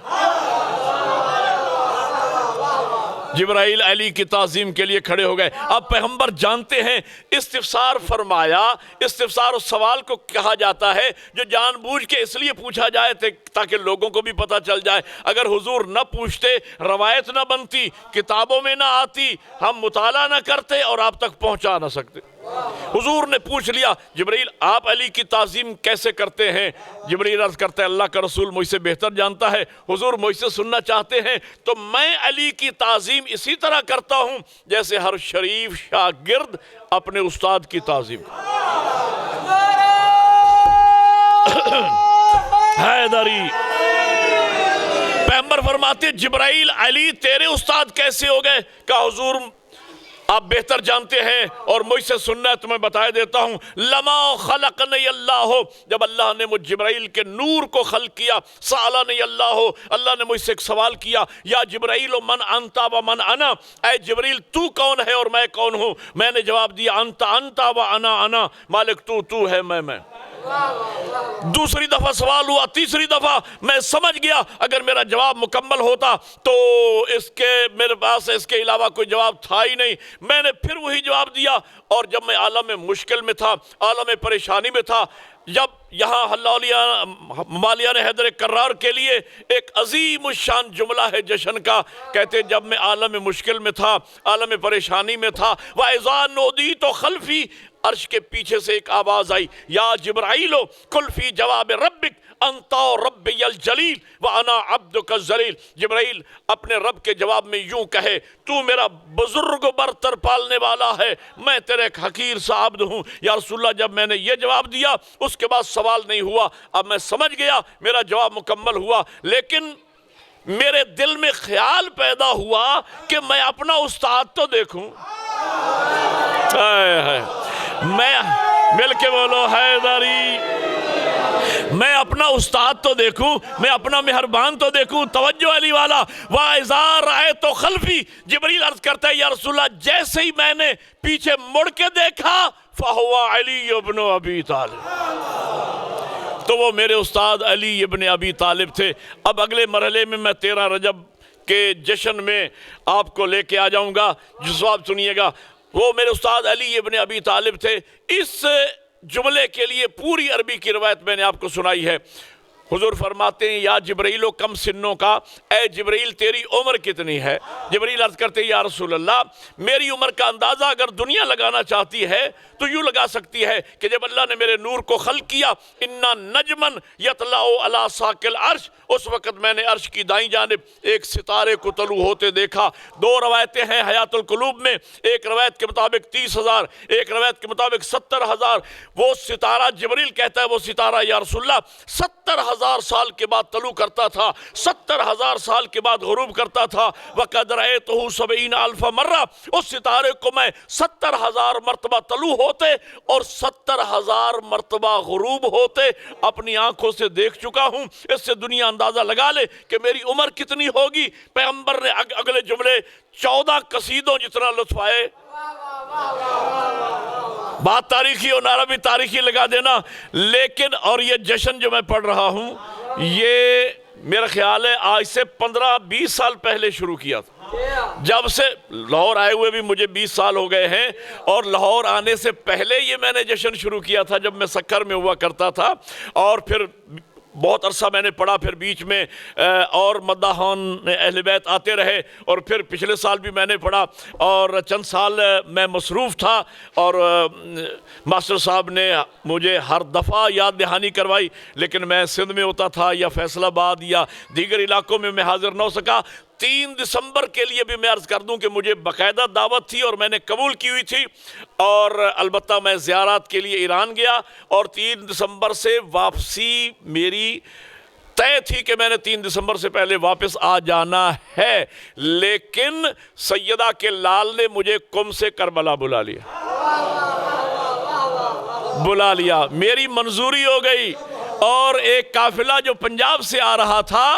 جبرائیل علی کی تعظیم کے لیے کھڑے ہو گئے۔ اب پیغمبر جانتے ہیں، استفسار فرمایا۔ استفسار اس سوال کو کہا جاتا ہے جو جان بوجھ کے اس لیے پوچھا جائے تاکہ لوگوں کو بھی پتہ چل جائے۔ اگر حضور نہ پوچھتے، روایت نہ بنتی، کتابوں میں نہ آتی، ہم مطالعہ نہ کرتے اور آپ تک پہنچا نہ سکتے۔ حضور نے پوچھ لیا، جبرائیل آپ علی کی تعظیم کیسے کرتے ہیں؟ جبرائیل عرض کرتا ہے اللہ کا رسول مجھ سے بہتر جانتا ہے، حضور مجھ سے سننا چاہتے ہیں تو میں علی کی تعظیم اسی طرح کرتا ہوں جیسے ہر شریف شاگرد اپنے استاد کی تعظیم حیدری۔ پیغمبر فرماتے جبرائیل علی تیرے استاد کیسے ہو گئے؟ کہا حضور آپ بہتر جانتے ہیں اور مجھ سے سننا ہے تو میں بتائے دیتا ہوں۔ لما خلقنی اللہ، جب اللہ نے مجھ جبرائیل کے نور کو خلق کیا، سألنی اللہ، اللہ نے مجھ سے ایک سوال کیا، یا جبرائیل من انت و من انا، اے جبرائیل تو کون ہے اور میں کون ہوں؟ میں نے جواب دیا انت انت و انا انا، مالک تو ہے میں۔ دوسری دفعہ سوال ہوا، تیسری دفعہ میں سمجھ گیا اگر میرا جواب مکمل ہوتا تو میرے پاس اس کے علاوہ کوئی جواب تھا ہی نہیں۔ میں نے پھر وہی جواب دیا، اور جب میں عالم مشکل میں تھا، عالم پریشانی میں تھا، جب یہاں مالیان حیدر کرار کے لیے ایک عظیم الشان جملہ ہے جشن کا، کہتے جب میں عالم مشکل میں تھا، عالم پریشانی میں تھا، وَإِذَا نُودِيتُ خَلْفِي، عرش کے پیچھے سے ایک آواز آئی، یا جبرائیل قُلْ فِي جواب ربک انت ربی الجلیل وانا عبدک الذلیل، جبرائیل اپنے رب کے جواب میں یوں کہے، تو میرا بزرگ برتر پالنے والا ہے، میں تیرے ایک حقیر سا عبد ہوں۔ یا رسول اللہ جب میں نے یہ جواب دیا اس کے بعد سوال نہیں ہوا، اب میں سمجھ گیا، میرا جواب مکمل ہوا، لیکن میرے دل میں خیال پیدا ہوا کہ میں اپنا استاد تو دیکھوں۔ میں مل کے بولو حیدری، میں اپنا استاد تو دیکھوں، میں اپنا مہربان تو دیکھوں۔ توجہ علی والا، وَإِذَا رَأَيْتُ خَلْفِي، جبرائیل عرض کرتا ہے یا رسول اللہ جیسے ہی میں نے پیچھے مڑ کے دیکھا فَهُوَ عَلِيُّ بْنُ أَبِي طالب، تو وہ میرے استاد علی ابن ابی طالب تھے۔ اب اگلے مرحلے میں 13 رجب کے جشن میں آپ کو لے کے آ جاؤں گا، جواب سنیے گا۔ وہ میرے استاد علی ابن ابی طالب تھے۔ اس جملے کے لیے پوری عربی کی روایت میں نے آپ کو سنائی ہے۔ حضور فرماتے ہیں یا جبرائیل کم سنوں کا، اے جبرائیل تیری عمر کتنی ہے؟ جبرائیل عرض کرتے ہیں یا رسول اللہ میری عمر کا اندازہ اگر دنیا لگانا چاہتی ہے تو یوں لگا سکتی ہے کہ جب اللہ نے میرے نور کو خلق کیا، انا نجمن یطلع علی ساق العرش، اس وقت میں نے عرش کی دائیں جانب ایک ستارے کو طلوع ہوتے دیکھا۔ 2 روایتیں ہیں حیات القلوب میں، ایک روایت کے مطابق 30,000، ایک روایت کے مطابق 70,000۔ وہ ستارہ جبرائیل کہتا ہے وہ ستارہ یا رسول اللہ 70,000 سال کے بعد طلوع کرتا تھا، 70,000 سال کے بعد غروب کرتا تھا۔ وَقَدْ رَأَيْتُهُ 70,000 مرہ، اس ستارے کو میں 70,000 مرتبہ طلوع ہوتے اور 70,000 مرتبہ غروب ہوتے اپنی آنکھوں سے دیکھ چکا ہوں۔ اس سے دنیا اندازہ لگا لے کہ میری عمر کتنی ہوگی۔ پیغمبر نے اگلے جملے 14 قصیدوں جتنا لطف آئے، بات تاریخی اور نعرہ بھی تاریخی لگا دینا. لیکن اور یہ جشن جو میں پڑھ رہا ہوں یہ میرا خیال ہے آج سے 15-20 سال پہلے شروع کیا تھا. جب سے لاہور آئے ہوئے بھی مجھے 20 سال ہو گئے ہیں، اور لاہور آنے سے پہلے یہ میں نے جشن شروع کیا تھا جب میں سکر میں ہوا کرتا تھا. اور پھر بہت عرصہ میں نے پڑھا، پھر بیچ میں اور مداحان اہل بیت آتے رہے، اور پھر پچھلے سال بھی میں نے پڑھا، اور چند سال میں مصروف تھا، اور ماسٹر صاحب نے مجھے ہر دفعہ یاد دہانی کروائی، لیکن میں سندھ میں ہوتا تھا یا فیصل آباد یا دیگر علاقوں میں حاضر نہ ہو سکا. 3 دسمبر کے لیے بھی میں عرض کر دوں کہ مجھے باقاعدہ دعوت تھی اور میں نے قبول کی ہوئی تھی، اور البتہ میں زیارات کے لیے ایران گیا، اور 3 دسمبر سے واپسی میری طے تھی کہ میں نے 3 دسمبر سے پہلے واپس آ جانا ہے. لیکن سیدہ کے لال نے مجھے قم سے کربلا بلا لیا، میری منظوری ہو گئی. اور ایک قافلہ جو پنجاب سے آ رہا تھا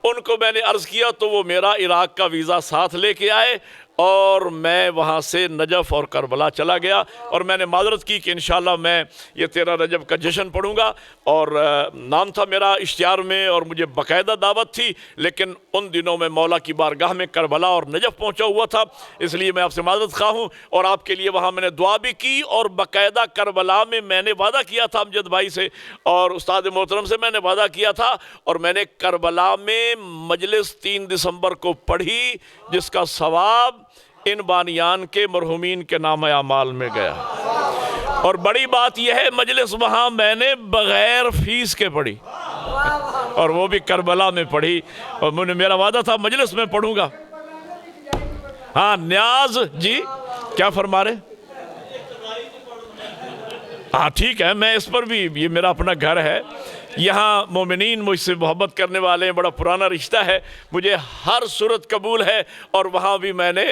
ان کو میں نے عرض کیا تو وہ میرا عراق کا ویزا ساتھ لے کے آئے، اور میں وہاں سے نجف اور کربلا چلا گیا. اور میں نے معذرت کی کہ انشاءاللہ میں یہ 13 رجب کا جشن پڑھوں گا، اور نام تھا میرا اشتہار میں اور مجھے باقاعدہ دعوت تھی، لیکن ان دنوں میں مولا کی بارگاہ میں کربلا اور نجف پہنچا ہوا تھا، اس لیے میں آپ سے معذرت خواہ ہوں. اور آپ کے لیے وہاں میں نے دعا بھی کی، اور باقاعدہ کربلا میں نے وعدہ کیا تھا امجد بھائی سے اور استاد محترم سے، میں نے وعدہ کیا تھا، اور میں نے کربلا میں مجلس 3 دسمبر کو پڑھی، جس کا ثواب ان بانیان کے مرحومین کے نام اعمال میں گیا. اور بڑی بات یہ ہے مجلس وہاں میں نے بغیر فیس کے پڑھی، اور وہ بھی کربلا میں پڑھی، اور میرا وعدہ تھا مجلس میں پڑھوں گا. ہاں نیاز جی کیا فرما رہے؟ ہاں ٹھیک ہے، میں اس پر بھی، یہ میرا اپنا گھر ہے، یہاں مومنین مجھ سے محبت کرنے والے ہیں، بڑا پرانا رشتہ ہے، مجھے ہر صورت قبول ہے. اور وہاں بھی میں نے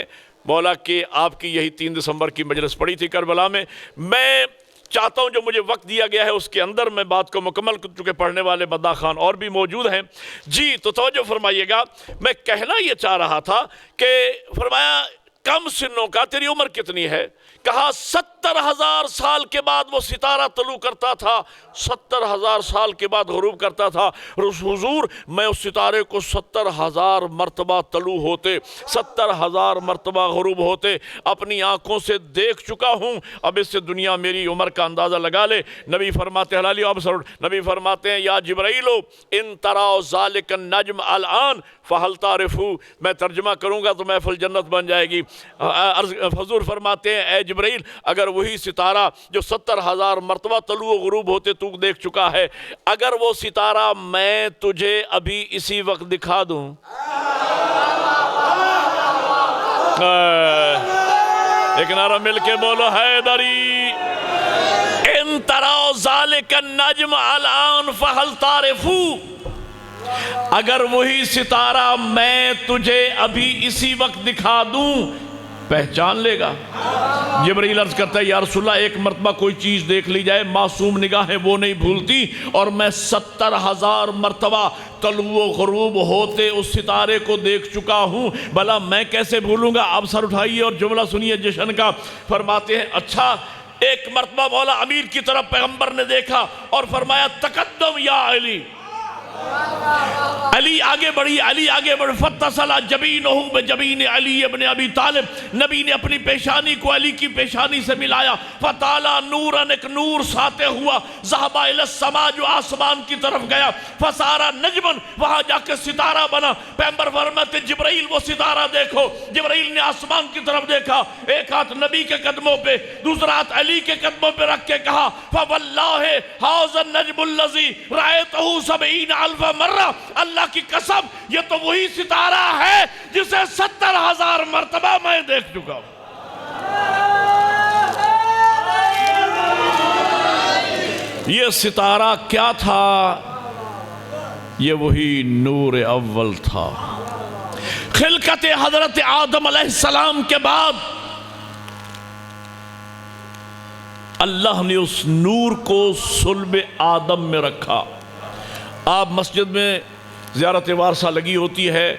مولا کہ آپ کی یہی 3 دسمبر کی مجلس پڑھی تھی کربلا میں. میں چاہتا ہوں جو مجھے وقت دیا گیا ہے اس کے اندر میں بات کو مکمل کر، چونکہ پڑھنے والے مداح خان اور بھی موجود ہیں. جی تو توجہ فرمائیے گا، میں کہنا یہ چاہ رہا تھا کہ فرمایا کم سنوں کا تیری عمر کتنی ہے؟ کہا 70,000 سال کے بعد وہ ستارہ طلوع کرتا تھا، 70,000 سال کے بعد غروب کرتا تھا. حضور میں اس ستارے کو 70,000 مرتبہ طلوع ہوتے، 70,000 مرتبہ غروب ہوتے اپنی آنکھوں سے دیکھ چکا ہوں. اب اس سے دنیا میری عمر کا اندازہ لگا لے. نبی فرماتے ہیں حلالی ابصر، نبی فرماتے ہیں یا جبرائیلو ان تراؤ ذالک النجم الان فہل تعرفو. میں ترجمہ کروں گا تو محفل جنت بن جائے گی. حضور فرماتے ہیں اے جبرائیل اگر وہی ستارہ جو 70,000 مرتبہ طلوع و غروب ہوتے تو دیکھ چکا ہے، اگر وہ ستارہ میں تجھے ابھی اسی وقت دکھا دوں، ایک نعرہ مل کے بولو حیدری. ان تراؤ ذالک النجم الان فہل تعرفو، اگر وہی ستارہ میں تجھے ابھی اسی وقت دکھا دوں پہچان لے گا. جبرائیل عرض کرتا ہے یا رسول اللہ ایک مرتبہ کوئی چیز دیکھ لی جائے معصوم نگاہیں وہ نہیں بھولتی، اور میں 70,000 مرتبہ طلوع و غروب ہوتے اس ستارے کو دیکھ چکا ہوں، بھلا میں کیسے بھولوں گا. آپ سر اٹھائیے اور جملہ سنیے جشن کا. فرماتے ہیں اچھا ایک مرتبہ مولا امیر کی طرف پیغمبر نے دیکھا اور فرمایا تقدم یا علی. علی آگے بڑھی، علی آگے بڑھ فتصل جبینہ بجبین علی ابن ابی طالب. نبی نے اپنی پیشانی کو علی کی پیشانی سے ملایا. فتالا نوراً، ایک نور ساتے ہوا. ذہبا الی السما، جو آسمان کی طرف گیا. فسارا نجمن، وہاں جا کے ستارہ بنا. پیغمبر فرماتے جبرائیل وہ ستارہ دیکھو. جبرائیل نے آسمان کی طرف دیکھا، ایک ہاتھ نبی کے قدموں پہ دوسرا ہاتھ علی کے قدموں پہ رکھ کے کہا فواللہ ھذا النجم الذی رأیتہ 70 الف مرہ، اللہ کی قسم یہ تو وہی ستارہ ہے جسے 70,000 مرتبہ میں دیکھ چکا ہوں. یہ ستارہ کیا تھا؟ یہ وہی نور اول تھا. خلقت حضرت آدم علیہ السلام کے بعد اللہ نے اس نور کو صلب آدم میں رکھا. آپ مسجد میں زیارت وارثہ لگی ہوتی ہے،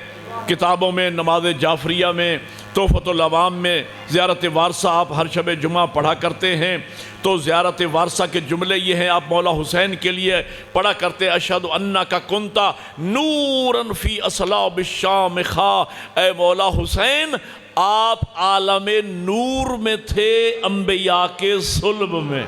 کتابوں میں نماز جعفریہ میں تحفۃ العوام میں زیارت وارثہ آپ ہر شب جمعہ پڑھا کرتے ہیں، تو زیارت وارثہ کے جملے یہ ہیں، آپ مولا حسین کے لیے پڑھا کرتے اشہد انک کنت نورا فی اصلاب الشام خا، اے مولا حسین آپ عالم نور میں تھے انبیاء کے صلب میں۔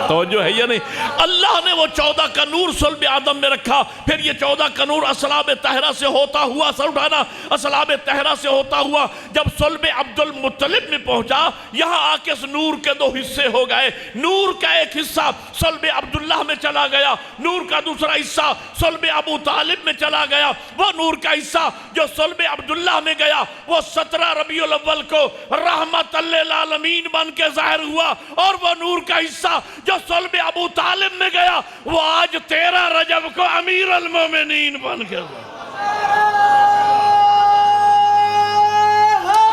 توجہ ہے یا نہیں؟ اللہ نے وہ 14 کا نور صلب آدم میں رکھا، پھر یہ 14 کا نور اصلاب طاہرہ سے ہوتا ہوا، سر اٹھانا، اصلاب طاہرہ سے ہوتا ہوا جب صلب عبد المطلب میں پہنچا، یہاں آ کے اس نور کے 2 حصے ہو گئے۔ نور کا ایک حصہ صلب عبداللہ میں چلا گیا، نور کا دوسرا حصہ صلب ابو طالب میں چلا گیا۔ وہ نور کا حصہ جو صلب عبداللہ میں گیا وہ 17 ربیع الاول کو رحمت للعالمین بن کے ظاہر ہوا، اور وہ نور کا حصہ جو صلب ابو طالب میں گیا وہ آج 13 رجب کو امیر المومنین بن کے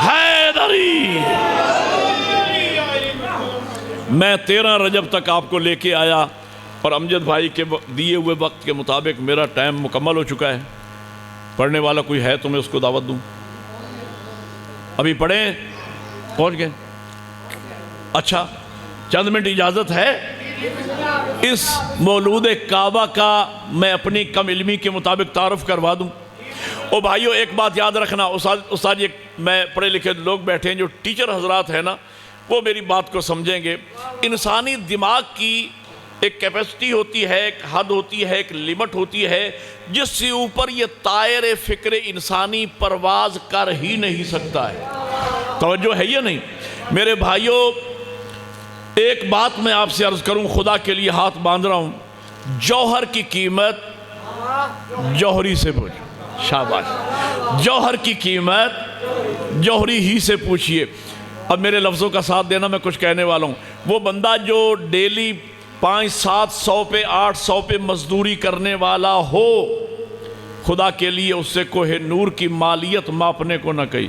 حیدری۔ میں 13 رجب تک آپ کو لے کے آیا، اور امجد بھائی کے دیے ہوئے وقت کے مطابق میرا ٹائم مکمل ہو چکا ہے۔ پڑھنے والا کوئی ہے تو میں اس کو دعوت دوں؟ ابھی پڑھیں؟ پہنچ گئے؟ اچھا، چند منٹ اجازت ہے؟ اس مولود کعبہ کا میں اپنی کم علمی کے مطابق تعارف کروا دوں۔ او بھائیو، ایک بات یاد رکھنا، استاد ایک میں پڑھے لکھے لوگ بیٹھے ہیں جو ٹیچر حضرات ہیں نا، وہ میری بات کو سمجھیں گے۔ انسانی دماغ کی ایک کیپیسٹی ہوتی ہے، ایک حد ہوتی ہے، ایک لیمٹ ہوتی ہے، جس سے اوپر یہ طائر فکر انسانی پرواز کر ہی نہیں سکتا ہے۔ توجہ ہے یا نہیں؟ میرے بھائیو، ایک بات میں آپ سے عرض کروں، خدا کے لیے ہاتھ باندھ رہا ہوں، جوہر کی قیمت جوہری سے پوچھ، شاباش، جوہر کی قیمت جوہری ہی سے پوچھئے۔ اب میرے لفظوں کا ساتھ دینا، میں کچھ کہنے والا ہوں۔ وہ بندہ جو ڈیلی 500-700 پہ 800 پہ مزدوری کرنے والا ہو، خدا کے لیے اس سے کوہ نور کی مالیت ماپنے کو نہ کہی۔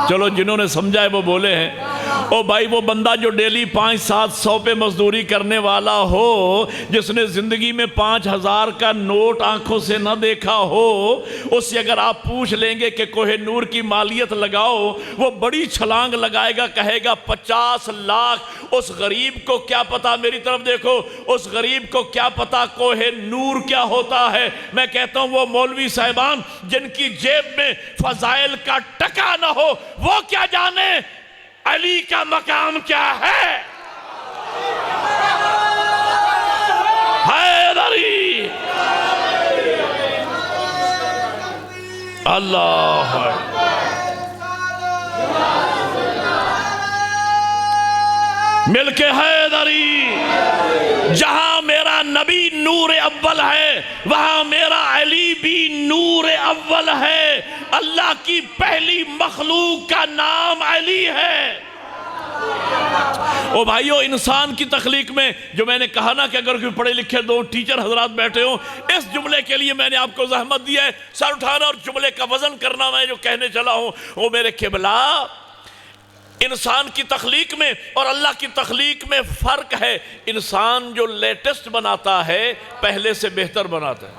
چلو جنہوں نے سمجھا ہے وہ بولے ہیں۔ او بھائی، وہ بندہ جو ڈیلی 500-700 پہ مزدوری کرنے والا ہو، جس نے زندگی میں 5000 کا نوٹ آنکھوں سے نہ دیکھا ہو، اس سے اگر آپ پوچھ لیں گے کہ کوہ نور کی مالیت لگاؤ، وہ بڑی چھلانگ لگائے گا، کہے گا 50 لاکھ۔ اس غریب کو کیا پتا، میری طرف دیکھو، اس غریب کو کیا پتا کوہ نور کیا ہوتا ہے۔ میں کہتا ہوں وہ مولوی صاحبان جن کی جیب میں فضائل کا ٹکا نہ ہو، وہ کیا جانے علی کا مقام کیا ہے۔ حیدری، اللہ مل کے حیدری، جہاں میرا نبی نور اول ہے وہاں میرا علی بھی نور اول ہے۔ اللہ کی پہلی مخلوق کا نام علی ہے۔ او بھائیو، انسان کی تخلیق میں جو میں نے کہا نا کہ اگر کوئی پڑھے لکھے 2 ٹیچر حضرات بیٹھے ہوں، اس جملے کے لیے میں نے آپ کو زحمت دی ہے، سر اٹھانا اور جملے کا وزن کرنا۔ میں جو کہنے چلا ہوں وہ میرے قبلہ، انسان کی تخلیق میں اور اللہ کی تخلیق میں فرق ہے۔ انسان جو لیٹسٹ بناتا ہے پہلے سے بہتر بناتا ہے۔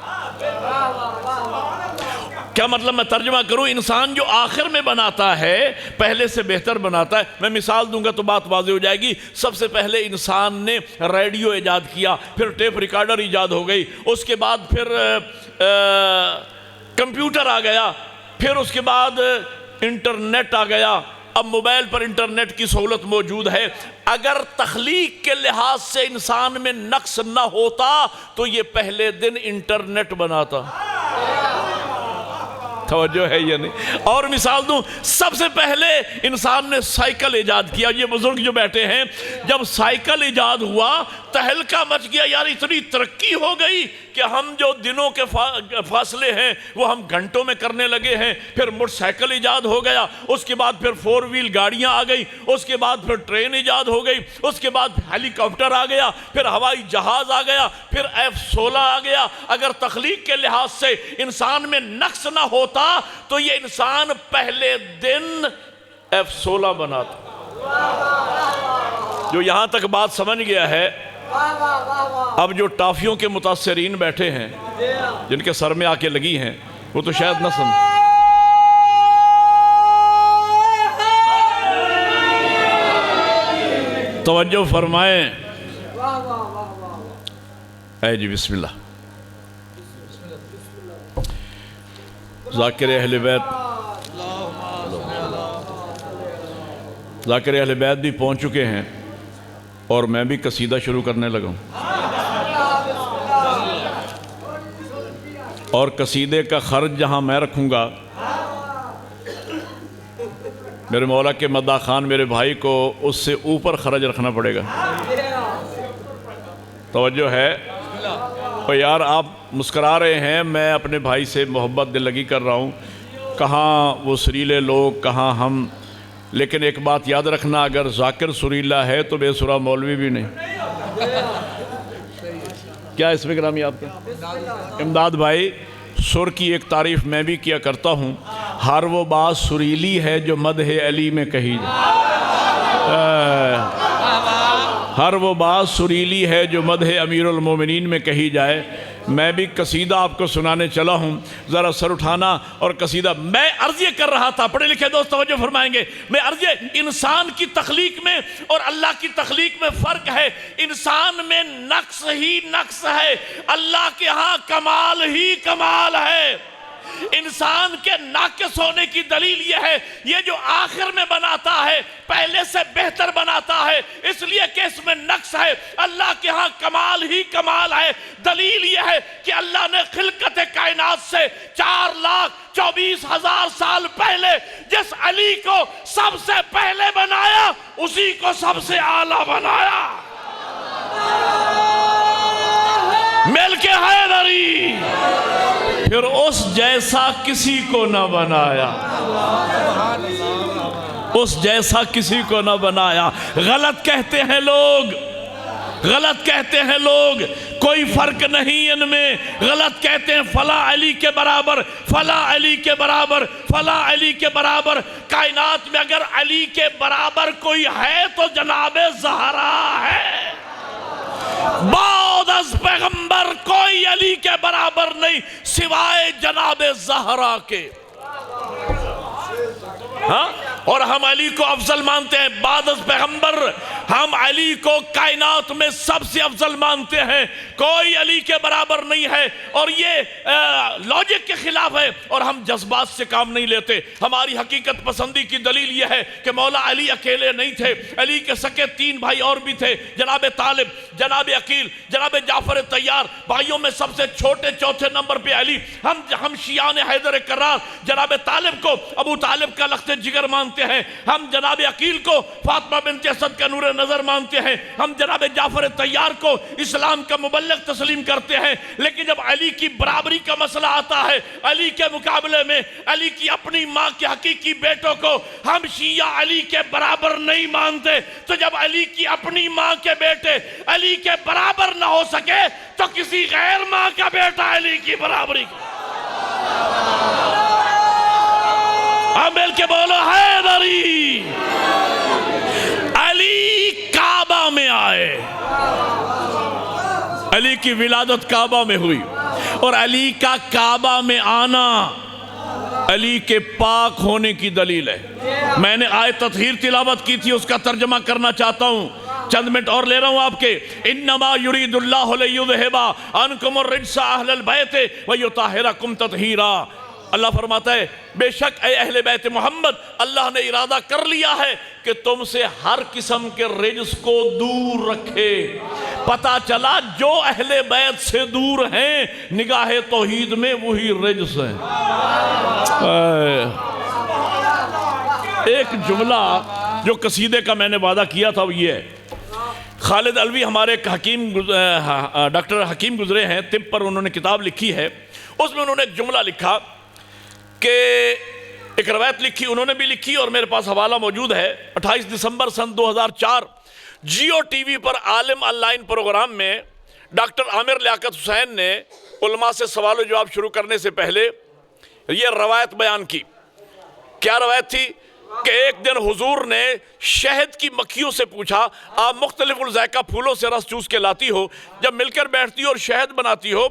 کیا مطلب، میں ترجمہ کروں، انسان جو آخر میں بناتا ہے پہلے سے بہتر بناتا ہے۔ میں مثال دوں گا تو بات واضح ہو جائے گی۔ سب سے پہلے انسان نے ریڈیو ایجاد کیا، پھر ٹیپ ریکارڈر ایجاد ہو گئی، اس کے بعد پھر کمپیوٹر آ گیا، پھر اس کے بعد انٹرنیٹ آ گیا۔ اب موبائل پر انٹرنیٹ کی سہولت موجود ہے۔ اگر تخلیق کے لحاظ سے انسان میں نقص نہ ہوتا تو یہ پہلے دن انٹرنیٹ بناتا۔ توجہ ہے یا نہیں؟ اور مثال دوں، سب سے پہلے انسان نے سائیکل ایجاد کیا۔ یہ بزرگ جو بیٹھے ہیں، جب سائیکل ایجاد ہوا تہلکہ مچ گیا، یار اتنی ترقی ہو گئی کہ ہم جو دنوں کے فاصلے ہیں وہ ہم گھنٹوں میں کرنے لگے ہیں۔ پھر موٹر سائیکل ایجاد ہو گیا، اس کے بعد پھر 4 ویل گاڑیاں آ گئی، اس کے بعد پھر ٹرین ایجاد ہو گئی، اس کے بعد ہیلی کاپٹر آ گیا، پھر ہوائی جہاز آ گیا، پھر F-16 آ گیا۔ اگر تخلیق کے لحاظ سے انسان میں نقص نہ ہوتا تو یہ انسان پہلے دن F-16 بناتا۔ جو یہاں تک بات سمجھ گیا ہے، اب جو ٹافیوں کے متاثرین بیٹھے ہیں جن کے سر میں آ کے لگی ہیں وہ تو شاید نہ سمجھ۔ توجہ فرمائیں. اے جی بسم اللہ. ذاکر اہل بیت بھی پہنچ چکے ہیں اور میں بھی قصیدہ شروع کرنے لگا ہوں. اور قصیدے کا خرچ جہاں میں رکھوں گا، میرے مولا کے مداح خان میرے بھائی کو اس سے اوپر خرچ رکھنا پڑے گا. توجہ ہے؟ اور یار آپ مسکرا رہے ہیں، میں اپنے بھائی سے محبت دل لگی کر رہا ہوں. کہاں وہ سریلے لوگ، کہاں ہم. لیکن ایک بات یاد رکھنا، اگر ذاکر سریلا ہے تو بے سرا مولوی بھی نہیں. کیا اس میں گرامی آپ کا امداد بھائی؟ سر کی ایک تعریف میں بھی کیا کرتا ہوں، ہر وہ بات سریلی ہے جو مدح علی میں کہی جائے. ہر وہ بات سریلی ہے جو مدح امیر المومنین میں کہی جائے. میں بھی قصیدہ آپ کو سنانے چلا ہوں، ذرا سر اٹھانا. اور قصیدہ میں عرض یہ کر رہا تھا، پڑھے لکھے دوست توجہ فرمائیں گے. میں عرض یہ، انسان کی تخلیق میں اور اللہ کی تخلیق میں فرق ہے. انسان میں نقص ہی نقص ہے، اللہ کے ہاں کمال ہی کمال ہے. انسان کے ناقص ہونے کی دلیل یہ ہے، یہ جو آخر میں بناتا ہے پہلے سے بہتر بناتا ہے، اس لیے کہ اس میں نقص ہے. اللہ کے ہاں کمال ہی کمال ہے. دلیل یہ ہے کہ اللہ نے خلقت کائنات سے 4,24,000 سال پہلے جس علی کو سب سے پہلے بنایا، اسی کو سب سے اعلیٰ بنایا. مل کے حیدری. پھر اس جیسا کسی کو نہ بنایا، اس جیسا کسی کو نہ بنایا. غلط کہتے ہیں لوگ، غلط کہتے ہیں لوگ، کوئی فرق نہیں ان میں. غلط کہتے ہیں فلاں علی کے برابر، فلاں علی کے برابر، فلاں علی کے برابر. کائنات میں اگر علی کے برابر کوئی ہے تو جناب زہرا ہے. بعد از پیغمبر کوئی علی کے برابر نہیں سوائے جناب زہرا کے. ہاں، اور ہم علی کو افضل مانتے ہیں بعد از پیغمبر. ہم علی کو کائنات میں سب سے افضل مانتے ہیں، کوئی علی کے برابر نہیں ہے. اور یہ لاجک کے خلاف ہے، اور ہم جذبات سے کام نہیں لیتے. ہماری حقیقت پسندی کی دلیل یہ ہے کہ مولا علی اکیلے نہیں تھے، علی کے سکے 3 بھائی اور بھی تھے، جناب طالب، جناب عقیل، جناب جعفر طیار. بھائیوں میں سب سے چھوٹے چوتھے نمبر پہ علی. ہم شیعان حیدر کرار جناب طالب کو ابو طالب کا لخت جگر مانتے ہیں. ہم جناب عقیل کو فاطمہ بنت اسد کا نور نظر مانتے ہیں. ہم جناب جعفر طیار کو اسلام کا مبلغ تسلیم کرتے ہیں. لیکن جب علی کی برابری کا مسئلہ آتا ہے، علی کے مقابلے میں علی کی اپنی ماں کے حقیقی بیٹوں کو ہم شیعہ علی کے برابر نہیں مانتے. تو جب علی کی اپنی ماں کے بیٹے علی کے برابر نہ ہو سکے تو کسی غیر ماں کا بیٹا علی کی برابری مل کے بولو حیدری. علی کعبہ میں آئے، علی کی ولادت کعبہ میں ہوئی، اور علی کا کعبہ میں آنا علی کے پاک ہونے کی دلیل ہے. میں نے آیت تطہیر تلاوت کی تھی، اس کا ترجمہ کرنا چاہتا ہوں، چند منٹ اور لے رہا ہوں آپ کے. انما یرید اللہ لیذھب عنکم الرجس اہل البیت ویطہرکم تطہیرا. اللہ فرماتا ہے بے شک اے اہل بیت محمد، اللہ نے ارادہ کر لیا ہے کہ تم سے ہر قسم کے رجس کو دور رکھے. پتہ چلا جو اہل بیت سے دور ہیں نگاہ توحید میں وہی رجس ہیں. ایک جملہ جو قصیدے کا میں نے وعدہ کیا تھا وہ یہ ہے. خالد علوی ہمارے حکیم ڈاکٹر حکیم گزرے ہیں، طب پر انہوں نے کتاب لکھی ہے. اس میں انہوں نے ایک جملہ لکھا کہ ایک روایت لکھی، انہوں نے بھی لکھی اور میرے پاس حوالہ موجود ہے. 28 دسمبر سن 2004 جیو ٹی وی پر عالم آن لائن پروگرام میں ڈاکٹر عامر لیاقت حسین نے علماء سے سوال و جواب شروع کرنے سے پہلے یہ روایت بیان کی. کیا روایت تھی؟ کہ ایک دن حضور نے شہد کی مکھیوں سے پوچھا، آپ مختلف الذائقہ پھولوں سے رس چوس کے لاتی ہو، جب مل کر بیٹھتی ہو اور شہد بناتی ہو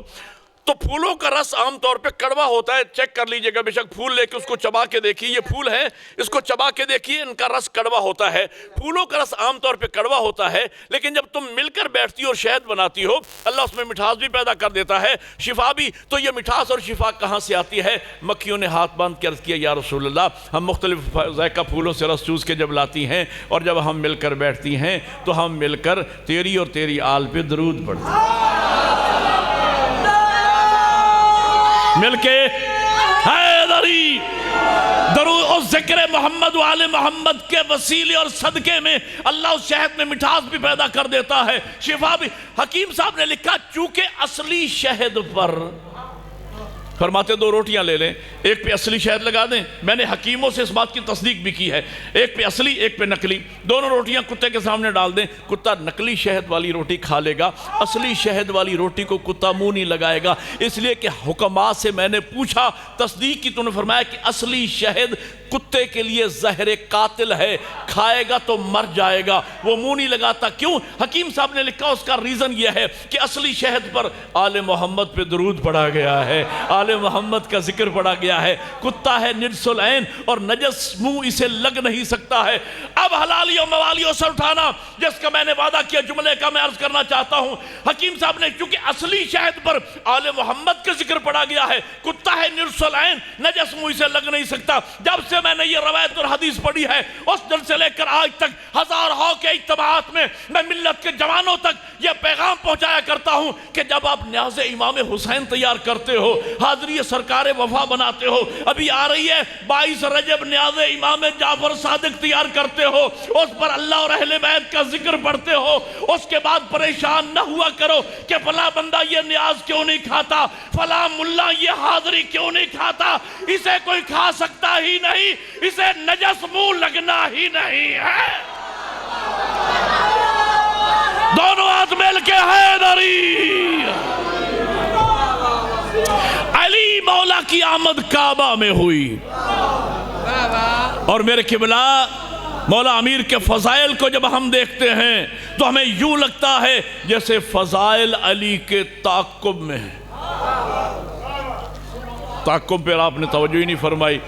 تو پھولوں کا رس عام طور پہ کڑوا ہوتا ہے، چیک کر لیجئے گا، بے شک پھول لے کے اس کو چبا کے دیکھیے، یہ پھول ہے، اس کو چبا کے دیکھیے، ان کا رس کڑوا ہوتا ہے۔ پھولوں کا رس عام طور پہ کڑوا ہوتا ہے، لیکن جب تم مل کر بیٹھتی ہو اور شہد بناتی ہو، اللہ اس میں مٹھاس بھی پیدا کر دیتا ہے، شفا بھی۔ تو یہ مٹھاس اور شفا کہاں سے آتی ہے؟ مکھیوں نے ہاتھ باندھ کے عرض کیا، یا رسول اللہ، ہم مختلف ذائقہ پھولوں سے رس چوس کے جب لاتی ہیں اور جب ہم مل کر بیٹھتی ہیں تو ہم مل کر تیری اور تیری آل پہ درود پڑھتے ہیں، مل کے حیدری درود اور ذکر محمد و آل محمد کے وسیلے اور صدقے میں اللہ اس شہد میں مٹھاس بھی پیدا کر دیتا ہے، شفا بھی۔ حکیم صاحب نے لکھا، چونکہ اصلی شہد پر فرماتے 2 روٹیاں لے لیں، ایک پہ اصلی شہد لگا دیں، میں نے حکیموں سے اس بات کی تصدیق بھی کی ہے، ایک پہ اصلی ایک پہ نقلی، دونوں روٹیاں کتے کے سامنے ڈال دیں، کتا نقلی شہد والی روٹی کھا لے گا، اصلی شہد والی روٹی کو کتا منہ نہیں لگائے گا، اس لیے کہ حکماء سے میں نے پوچھا، تصدیق کی، تو نے فرمایا کہ اصلی شہد کتے کے لیے زہر قاتل ہے، کھائے گا تو مر جائے گا، وہ منہ نہیں لگاتا۔ کیوں؟ حکیم صاحب نے لکھا، اس کا ریزن یہ ہے کہ اصلی شہد پر آل محمد پہ درود پڑھا گیا ہے، آل محمد کا ذکر پڑھا گیا ہے، کتا ہے نجس العین اور نجس منہ اسے لگ نہیں سکتا ہے۔ اب حلالی و موالیوں سے اٹھانا، جس کا میں نے وعدہ کیا جملے کا میں عرض کرنا چاہتا ہوں، حکیم صاحب نے چونکہ اصلی شہد پر آل محمد کا ذکر پڑھا گیا ہے، کتا ہے نجس العین، نجس منہ اسے لگ نہیں سکتا، جب سے میں نے یہ روایت اور حدیث پڑھی ہے، اس دن سے لے کر آج تک ہزاروں کے اجتماعات میں میں ملت کے جوانوں تک یہ پیغام پہنچایا کرتا ہوں کہ جب آپ نیاز امام حسین تیار کرتے ہو، حاضری سرکار وفا بناتے ہو، ابھی آ رہی ہے 22 رجب نیاز امام جعفر صادق تیار کرتے ہو، اس پر اللہ اور اہل بیت کا ذکر پڑھتے ہو، اس کے بعد پریشان نہ ہوا کرو کہ فلاں بندہ یہ نیاز کیوں نہیں کھاتا، فلاں ملا یہ حاضری کیوں نہیں کھاتا، اسے کوئی کھا سکتا ہی نہیں، اسے نجس منہ لگنا ہی نہیں ہے۔ دونوں ہاتھ مل کے حیدری۔ علی مولا کی آمد کعبہ میں ہوئی، اور میرے قبلہ مولا امیر کے فضائل کو جب ہم دیکھتے ہیں تو ہمیں یوں لگتا ہے جیسے فضائل علی کے تعاقب میں ہیں۔ تعاقب پر آپ نے توجہ ہی نہیں فرمائی،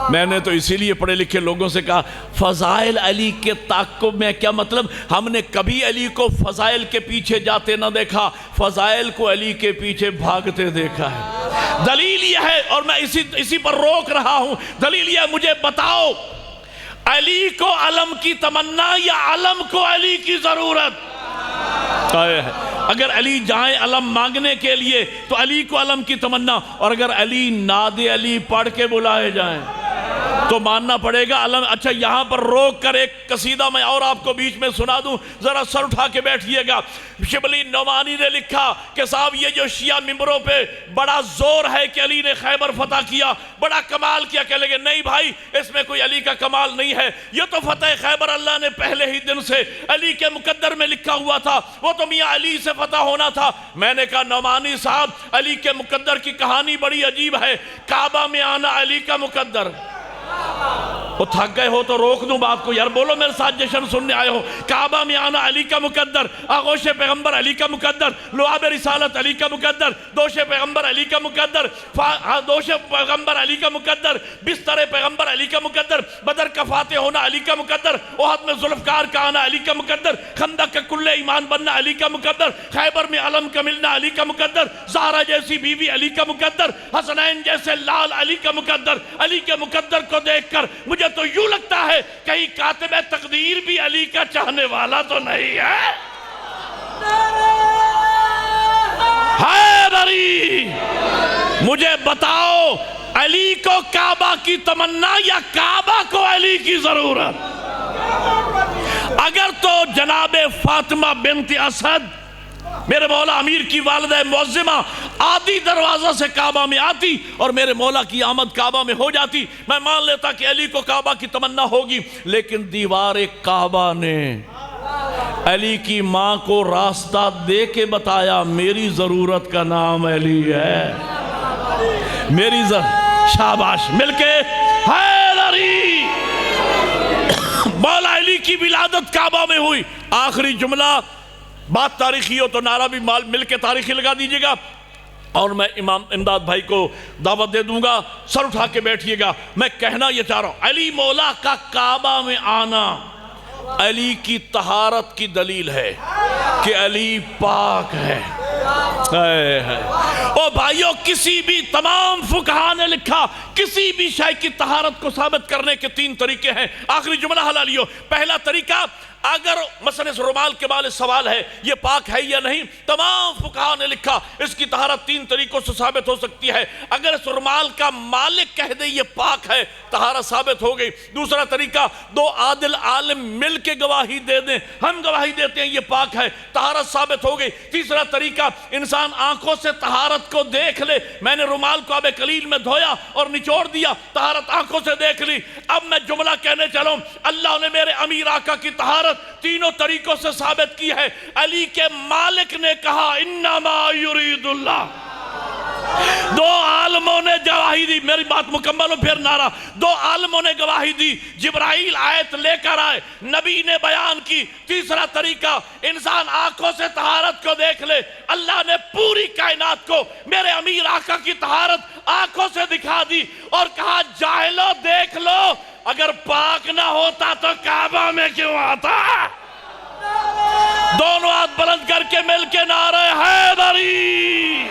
میں نے تو اسی لیے پڑھے لکھے لوگوں سے کہا فضائل علی کے تعاقب میں، کیا مطلب؟ ہم نے کبھی علی کو فضائل کے پیچھے جاتے نہ دیکھا، فضائل کو علی کے پیچھے بھاگتے دیکھا ہے۔ دلیل یہ ہے، اور میں اسی پر روک رہا ہوں، دلیل یہ ہے، مجھے بتاؤ علی کو علم کی تمنا یا علم کو علی کی ضرورت؟ اگر علی جائیں علم مانگنے کے لیے تو علی کو علم کی تمنا، اور اگر علی ناد علی پڑھ کے بلائے جائیں تو ماننا پڑے گا علم۔ اچھا، یہاں پر روک کر ایک قصیدہ میں اور آپ کو بیچ میں سنا دوں، ذرا سر اٹھا کے بیٹھئے گا۔ شبلی نعمانی نے لکھا کہ صاحب یہ جو شیعہ ممبروں پہ بڑا زور ہے کہ علی نے خیبر فتح کیا، بڑا کمال کیا، کہہ لگے نہیں بھائی اس میں کوئی علی کا کمال نہیں ہے، یہ تو فتح خیبر اللہ نے پہلے ہی دن سے علی کے مقدر میں لکھا ہوا تھا، وہ تو میاں علی سے فتح ہونا تھا۔ میں نے کہا نعمانی صاحب علی کے مقدر کی کہانی بڑی عجیب ہے، کعبہ میں آنا علی کا مقدر۔ وہ تھک گئے ہو تو روک دوں بات کو، یار بولو میرے ساتھ جشن سننے آئے ہو۔ کعبہ میں آنا علی کا مقدر، آغوش پیغمبر علی کا مقدر، لعاب رسالت علی کا مقدر، دوش پیغمبر علی کا مقدر، دوش پیغمبر علی کا مقدر، بستر پیغمبر علی کا مقدر، بدر کا فاتح ہونا علی کا مقدر، احد میں ذوالفقار کا آنا علی کا مقدر، خندق کا کل ایمان بننا علی کا مقدر، خیبر میں علم کا ملنا علی کا مقدر، زہرہ جیسی بیوی علی کا مقدر، حسنین جیسے لال علی کا مقدر۔ علی کے مقدر کو دیکھ کر مجھے تو یوں لگتا ہے کہیں کاتب تقدیر بھی علی کا چاہنے والا تو نہیں ہے۔ حیدری، مجھے بتاؤ علی کو کعبہ کی تمنا یا کعبہ کو علی کی ضرورت؟ اگر تو جناب فاطمہ بنت اسد میرے مولا امیر کی والدہ معظمہ آدھی دروازہ سے کعبہ میں آتی اور میرے مولا کی آمد کعبہ میں ہو جاتی، میں مان لیتا کہ علی کو کعبہ کی تمنا ہوگی، لیکن دیوار کعبہ نے علی کی ماں کو راستہ دے کے بتایا میری ضرورت کا نام علی ہے، میری شاباش، مل کے حیدری۔ مولا علی کی ولادت کعبہ میں ہوئی۔ آخری جملہ، بات تاریخی ہو تو نعرہ بھی مل کے تاریخی لگا دیجئے گا۔ اور میں امام امداد بھائی کو دعوت دے دوں گا، سر اٹھا کے بیٹھیے گا۔ میں کہنا یہ چاہ رہا ہوں، علی مولا کا کعبہ میں آنا علی کی طہارت کی دلیل ہے کہ علی پاک ہے۔ او بھائیو، کسی بھی تمام فقہاء نے لکھا کسی بھی شے کی طہارت کو ثابت کرنے کے 3 طریقے ہیں۔ آخری جملہ حلالیو، پہلا طریقہ، اگر مثلا اس رومال کے بال سوال ہے یہ پاک ہے یا نہیں، تمام فقہاء نے لکھا اس کی طہارت 3 طریقوں سے ثابت ہو سکتی ہے۔ اگر اس رومال کا مالک کہہ دے یہ پاک ہے، طہارت ثابت ہو گئی۔ دوسرا طریقہ، 2 عادل عالم مل کے گواہی دے دیں، ہم گواہی دیتے ہیں یہ پاک ہے، طہارت ثابت ہو گئی۔ تیسرا طریقہ، انسان آنکھوں سے طہارت کو دیکھ لے، میں نے رومال کو آب قلیل میں دھویا اور نچوڑ دیا، طہارت آنکھوں سے دیکھ لی۔ اب میں جملہ کہنے چلوں، اللہ نے میرے امیر آقا کی طہارت 3 طریقوں سے ثابت کی ہے۔ علی کے مالک نے کہا انما یرید اللہ، 2 عالموں نے گواہی دی، میری بات مکمل ہو پھر نعرہ، 2 عالموں نے گواہی دی، جبرائیل آیت لے کر آئے، نبی نے بیان کی۔ تیسرا طریقہ، انسان آنکھوں سے طہارت کو دیکھ لے، اللہ نے پوری کائنات کو میرے امیر آقا کی طہارت آنکھوں سے دکھا دی اور کہا جاہلو دیکھ لو، اگر پاک نہ ہوتا تو کعبہ میں کیوں آتا؟ دونوں ہاتھ بلند کر کے مل کے نعرہ حیدری۔